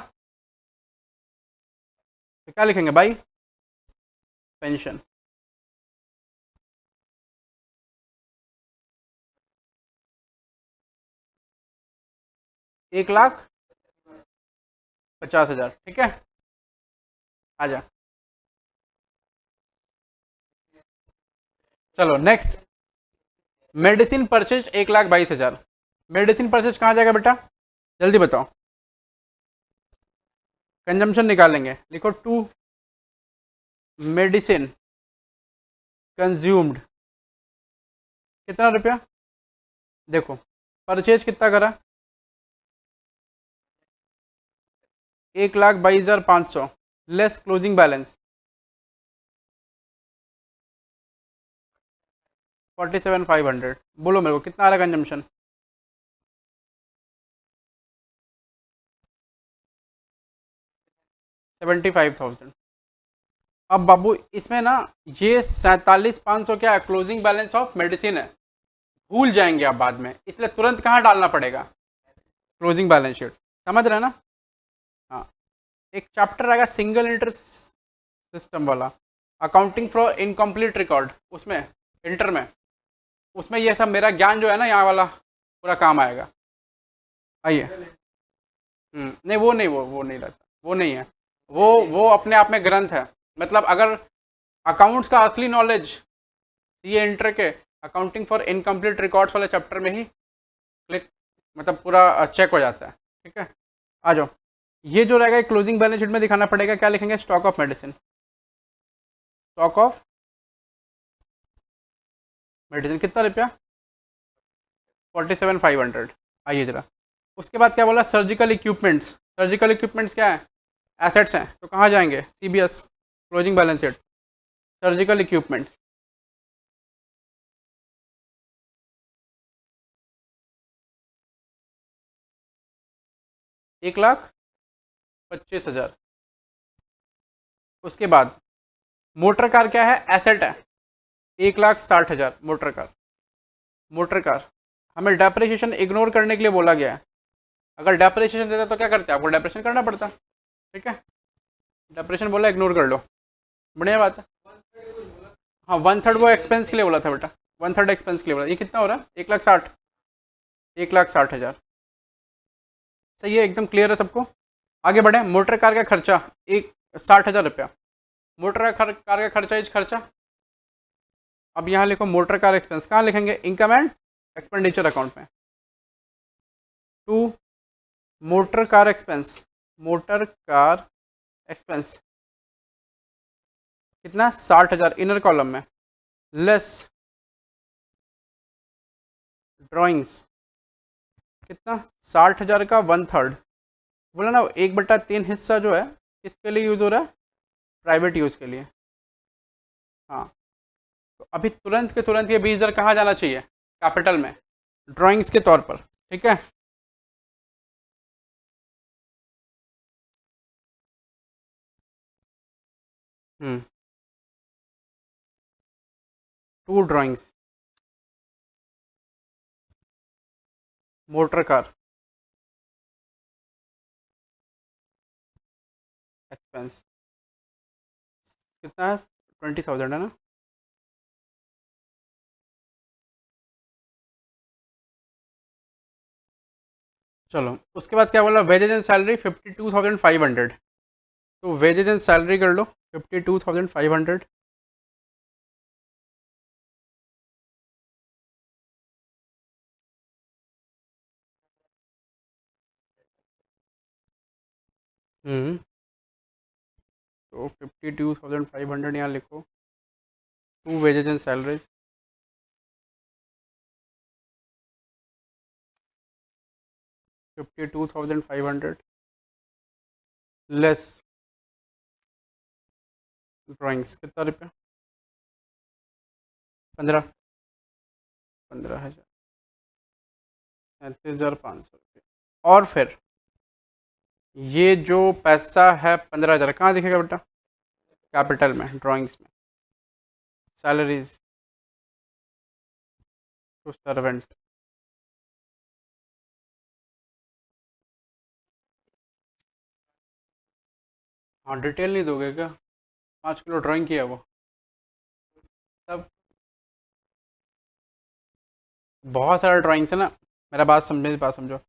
Speaker 1: तो क्या लिखेंगे भाई, पेंशन, एक लाख 50,000, ठीक है। आजा, चलो next, medicine purchase 1,22,000। Medicine purchase कहाँ जाएगा बेटा, जल्दी बताओ। कंजम्पशन निकालेंगे, लिखो टू मेडिसिन कंज्यूम्ड कितना रुपया, देखो परचेज कितना करा, 1,22,500 लेस क्लोजिंग बैलेंस 47,500। बोलो मेरे को कितना आ रहा है कंजम्पशन, 75,000। अब बाबू इसमें ना ये 47,500 क्या है, क्लोजिंग बैलेंस ऑफ मेडिसिन है, भूल जाएंगे आप बाद में, इसलिए तुरंत कहाँ डालना पड़ेगा, क्लोजिंग बैलेंस शीट, समझ रहे हैं ना। हाँ, एक चैप्टर आएगा सिंगल इंटरेस्ट सिस्टम वाला, अकाउंटिंग फॉर इनकम्प्लीट रिकॉर्ड, उसमें इंटर में, उसमें ये सब मेरा ज्ञान जो है ना यहाँ वाला पूरा काम आएगा। आइए, नहीं वो नहीं, वो नहीं रहता, वो नहीं है, वो अपने आप में ग्रंथ है। मतलब अगर अकाउंट्स का असली नॉलेज सीए इंटर के अकाउंटिंग फॉर इनकम्प्लीट रिकॉर्ड्स वाले चैप्टर में ही क्लिक मतलब पूरा चेक हो जाता है। ठीक है, आ जाओ, ये जो रहेगा क्लोजिंग बैलेंस शीट में दिखाना पड़ेगा, क्या लिखेंगे, stock of medicine, stock of medicine कितना रुपया, 47,500। आइए जरा, उसके बाद क्या बोला, सर्जिकल इक्विपमेंट्स, सर्जिकल इक्विपमेंट्स क्या है, एसेट्स हैं, तो कहाँ जाएंगे, CBS closing balance sheet, surgical equipments एक लाख 25,000। उसके बाद मोटर कार क्या है, एसेट है, 1,60,000 मोटर कार, मोटर कार हमें डेप्रिसिएशन इग्नोर करने के लिए बोला गया है, अगर डेप्रिसिएशन देता तो क्या करते, आपको डेप्रिसिएशन करना पड़ता। ठीक है, डेप्रिसिएशन बोला इग्नोर कर लो, बढ़िया बात है। हाँ, 1/3 वो एक्सपेंस के लिए बोला था बेटा, 1/3 एक्सपेंस के लिए बोला। ये कितना हो रहा है, 1,60,000, 1,60,000, सही है, एकदम क्लियर है सबको। आगे बढ़े, मोटर कार का खर्चा 60,000 रुपया, मोटर कार का खर्चा, इज खर्चा। अब यहाँ लिखो मोटर कार एक्सपेंस, कहाँ लिखेंगे, इनकम एंड एक्सपेंडिचर अकाउंट में, to motor car expense, motor car expense कितना, 60,000 इनर कॉलम में, लेस ड्राइंग्स कितना, 60,000 का 1/3, बोला ना 1/3 हिस्सा जो है किसके लिए यूज़ हो रहा है, प्राइवेट यूज़ के लिए। हाँ, तो अभी तुरंत के तुरंत ये 20,000 कहाँ जाना चाहिए, कैपिटल में, ड्राइंग्स के तौर पर। ठीक है, हम्म, to drawings, motor car expense कितना है, 20,000 है ना। चलो, उसके बाद क्या बोला, वेजेज एंड सैलरी 52,500, तो वेजेज एंड सैलरी कर लो 52,500, तो 52,500 यहाँ लिखो, to wages and salaries 52,500 less drawings कितना रुपया, 15,000, 33,500 रुपये। और फिर ये जो पैसा है 15,000 कहाँ दिखेगा बेटा, कैपिटल में, ड्राइंग्स में, सैलरीज टू सर्वेंट, हाँ डिटेल नहीं दोगे क्या, 5 किलो ड्राइंग किया वो, तब बहुत सारा ड्राइंग्स है ना, मेरा बात समझे, बात समझो,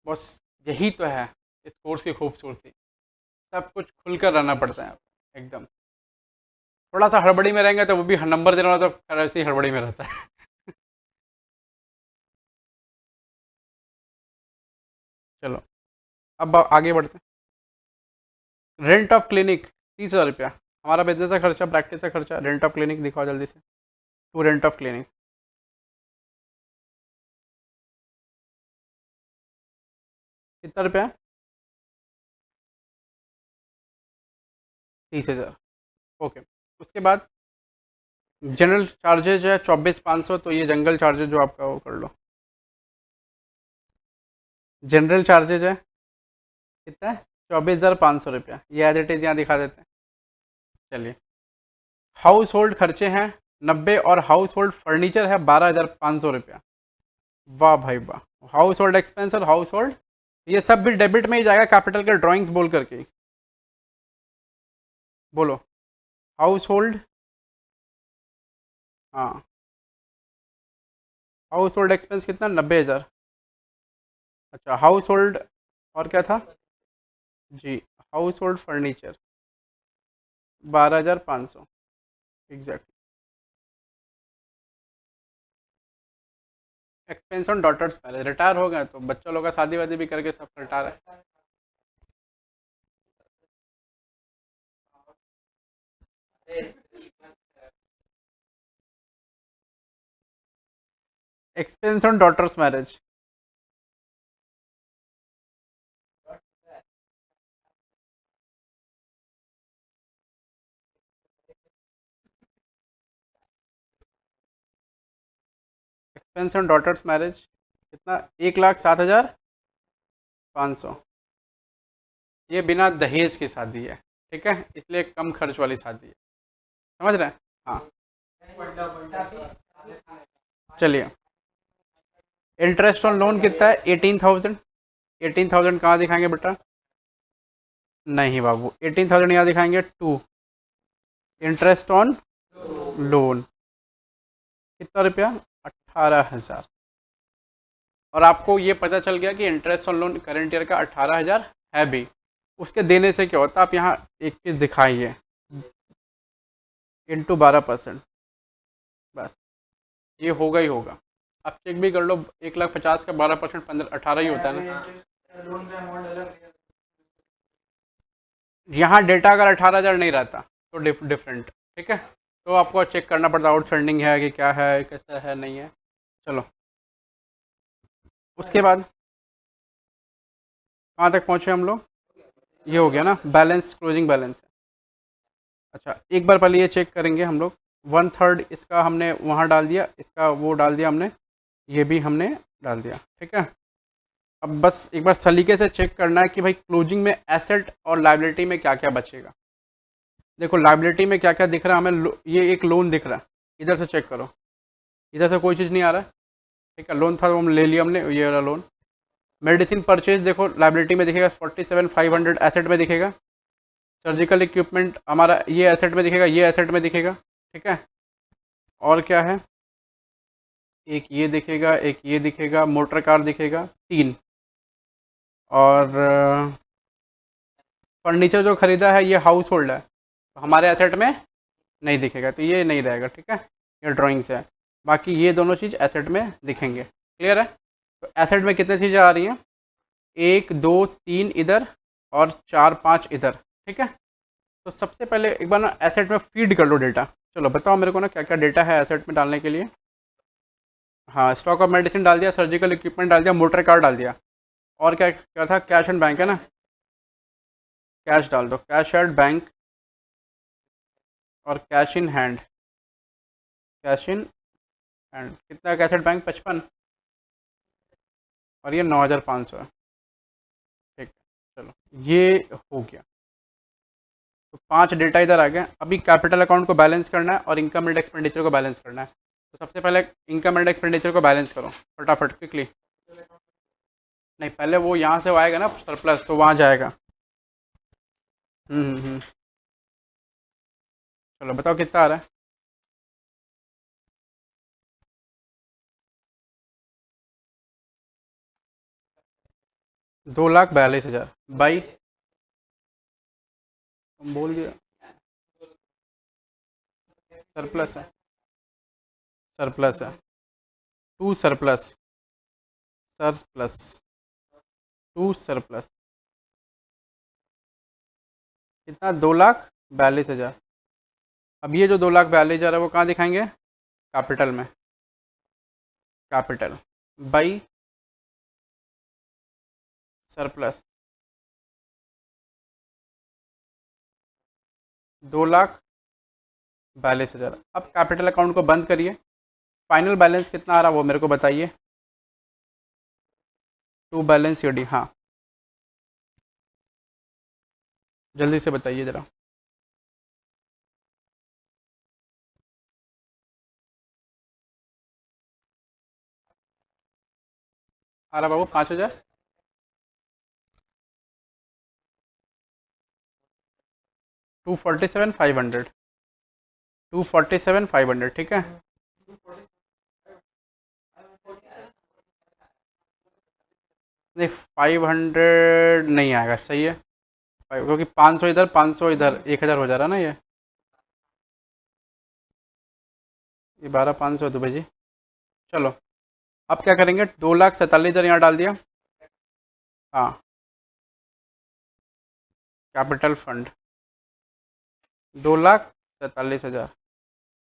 Speaker 1: बस यही तो है इस कोर्स की खूबसूरती, सब कुछ खुलकर रहना पड़ता है एकदम, थोड़ा सा हड़बड़ी में रहेंगे तो वो भी नंबर देना होता तो खैर ऐसे ही हड़बड़ी में रहता है। चलो, अब आगे बढ़ते हैं। रेंट ऑफ क्लिनिक 30,000 रुपया। हमारा बिजनेस का खर्चा, प्रैक्टिस का खर्चा, रेंट ऑफ क्लिनिक दिखाओ जल्दी से। टू रेंट ऑफ क्लिनिक कितना रुपया? 30,000। ओके। उसके बाद जनरल चार्जेज है 24,500, तो ये जंगल चार्जेज जो आपका वो कर लो। जनरल चार्जेज है कितना है? 24,500 रुपया। ये एज इट इज़ यहाँ दिखा देते हैं। चलिए, हाउस होल्ड खर्चे हैं 90 और हाउस होल्ड फर्नीचर है 12,500 रुपया। वाह भाई वाह। हाउस होल्ड एक्सपेंस और हाउस होल्ड, ये सब भी डेबिट में ही जाएगा, कैपिटल के ड्राइंग्स बोल करके। बोलो हाउस होल्ड। हाँ, हाउस होल्ड एक्सपेंस कितना? 90,000। अच्छा, हाउस होल्ड और क्या था जी? Household furniture 12,500 exact. Expense on daughter's marriage, retire हो गए तो बच्चों लोग का शादी वादी भी करके सब रिटायर है। Expense on daughter's marriage expense on daughter's marriage कितना? 1,07,500। ये बिना दहेज की शादी है, ठीक है, इसलिए कम खर्च वाली शादी है। समझ रहे हैं? हाँ। चलिए, इंटरेस्ट ऑन लोन कितना है? 18,000। 18,000 कहाँ दिखाएंगे बेटा? नहीं बाबू, 18,000 यहाँ दिखाएंगे। टू इंटरेस्ट ऑन लोन कितना रुपया? 18,000। और आपको ये पता चल गया कि interest on loan current year का 18,000 है भी। उसके देने से क्या होता है, आप यहाँ एक चीज़ दिखाइए, इंटू 12%, बस ये होगा ही होगा। आप चेक भी कर लो, 1,50,000 का 12% 18 ही होता है ना।
Speaker 2: लोन का अमाउंट अलग।
Speaker 1: यहाँ डेटा अगर 18,000 नहीं रहता तो डिफरेंट, ठीक है। तो आपको चेक करना पड़ता है आउटस्टैंडिंग है कि क्या है, कैसा है, नहीं है। चलो, उसके बाद कहाँ तक पहुँचे हम लोग? ये हो गया ना, बैलेंस, क्लोजिंग बैलेंस। अच्छा, एक बार पहले ये चेक करेंगे हम लोग। 1/3 इसका हमने वहाँ डाल दिया, इसका वो डाल दिया हमने, ये भी हमने डाल दिया, ठीक है। अब बस एक बार सलीके से चेक करना है कि भाई क्लोजिंग में एसेट और लाइबिलिटी में क्या क्या बचेगा। देखो लाइबिलिटी में क्या क्या दिख रहा है हमें, ये एक लोन दिख रहा है, इधर से चेक करो, इधर से कोई चीज़ नहीं आ रहा है, ठीक है। लोन था वो हम ले लिया हमने, ये वाला लोन। मेडिसिन परचेज देखो लाइबिलिटी में दिखेगा 47,500, एसेट में दिखेगा। सर्जिकल इक्विपमेंट हमारा ये एसेट में दिखेगा, ये एसेट में दिखेगा, ठीक है। और क्या है? एक ये दिखेगा, एक ये दिखेगा, मोटर कार दिखेगा, 3। और फर्नीचर जो ख़रीदा है ये हाउस होल्ड है, तो हमारे एसेट में नहीं दिखेगा, तो ये नहीं रहेगा, ठीक है। ये ड्राइंग्स है, बाकी ये दोनों चीज़ एसेट में दिखेंगे। क्लियर है? तो एसेट में कितनी चीज़ें आ रही हैं? 1 2 3 इधर और 4 5 इधर, ठीक है। तो सबसे पहले एक बार ना एसेट में फीड कर लो डेटा। चलो बताओ मेरे को ना क्या क्या डेटा है एसेट में डालने के लिए। हाँ, स्टॉक ऑफ मेडिसिन डाल दिया, सर्जिकल इक्विपमेंट डाल दिया, मोटर कार डाल दिया। और क्या क्या था? कैश एंड बैंक है ना, कैश डाल दो, कैश एट बैंक और cash in hand. Cash in hand कितना? कैश एट बैंक 55 और ये 9,500 है, ठीक है। चलो ये हो गया, तो 5 डेटा इधर आ गए। अभी कैपिटल अकाउंट को बैलेंस करना है और इनकम एंड एक्सपेंडिचर को बैलेंस करना है। तो सबसे पहले इनकम एंड एक्सपेंडिचर को बैलेंस करो फटाफट क्विकली। नहीं, पहले वो यहाँ से वो आएगा ना सरप्लस, तो वहाँ जाएगा। हम्म। चलो बताओ कितना आ रहा है? 2,42,000 बाई, तुम बोल दिया, सरप्लस है, सरप्लस है, to surplus, surplus, to surplus. कितना, 2,42,000। अब ये जो 2,42,000 है वो कहाँ दिखाएंगे, कैपिटल में, कैपिटल बाई सरप्लस, 2,42,000। अब कैपिटल अकाउंट को बंद करिए, फाइनल बैलेंस कितना आ रहा वो मेरे को बताइए, टू बैलेंस शीट, हाँ जल्दी से बताइए ज़रा। आ रहा बाबू 5,000, 247,500, 247,500, ठीक है। नहीं 500 नहीं आएगा, सही है, क्योंकि 500 इधर 500 इधर, 1,000 हो जा रहा है ना ये 12,500 तो भाई। चलो अब क्या करेंगे, 2,47,000 यहाँ डाल दिया, हाँ कैपिटल फंड 2,47,000।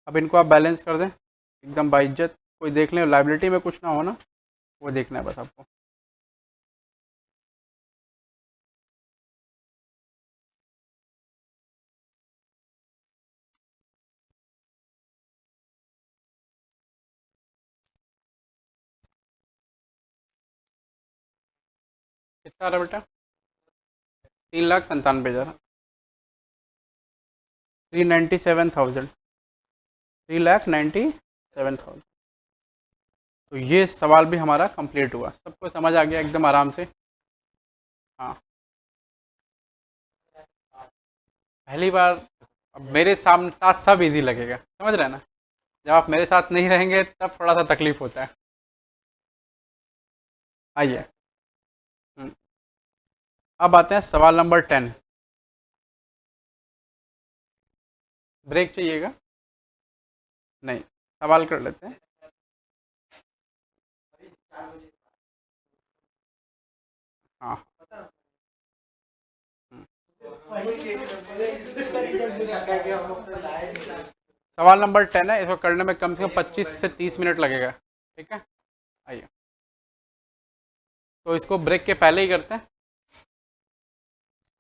Speaker 1: अब इनको आप बैलेंस कर दें एकदम बाइज्जत, कोई देख लें लाइबिलिटी में कुछ ना हो ना, वो देखना है बस आपको। कितना आ रहा बेटा, 3,97,000, 397,000, 3,97,000। तो ये सवाल भी हमारा कंप्लीट हुआ, सबको समझ आ गया एकदम आराम से। हाँ पहली बार, अब मेरे सामने साथ सब इजी लगेगा, समझ रहे हैं ना, जब आप मेरे साथ नहीं रहेंगे तब थोड़ा सा तकलीफ होता है। आइए, अब आते हैं सवाल नंबर 10। ब्रेक चाहिएगा, नहीं सवाल कर लेते हैं। हाँ सवाल नंबर 10 है, इसको करने में कम से कम 25 से 30 मिनट लगेगा, ठीक है। आइए, तो इसको ब्रेक के पहले ही करते हैं।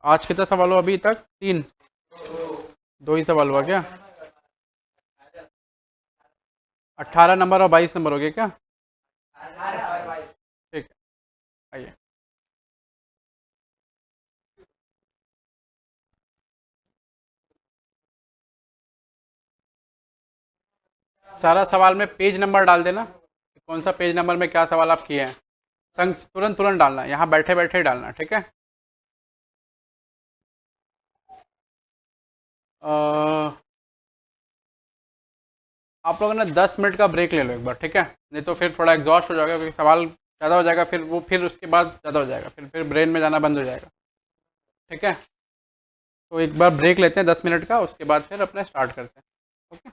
Speaker 1: आज कितना सवाल हुआ अभी तक, 3, 2 ही सवाल हुआ क्या, 18 नंबर और 22 नंबर हो गया क्या, ठीक है। आइए, सारा सवाल में पेज नंबर डाल देना, कौन सा पेज नंबर में क्या सवाल आप किए हैं, संग तुरंत तुरंत डालना है, यहाँ बैठे बैठे ही डालना है, ठीक है। आप लोगों ने 10 मिनट का ब्रेक ले लो एक बार, ठीक है, नहीं तो फिर थोड़ा एग्जॉस्ट हो जाएगा, क्योंकि सवाल ज़्यादा हो जाएगा, फिर वो फिर उसके बाद ज़्यादा हो जाएगा, फिर ब्रेन में जाना बंद हो जाएगा, ठीक है। तो एक बार ब्रेक लेते हैं 10 मिनट का, उसके बाद फिर अपने स्टार्ट करते हैं, ओके।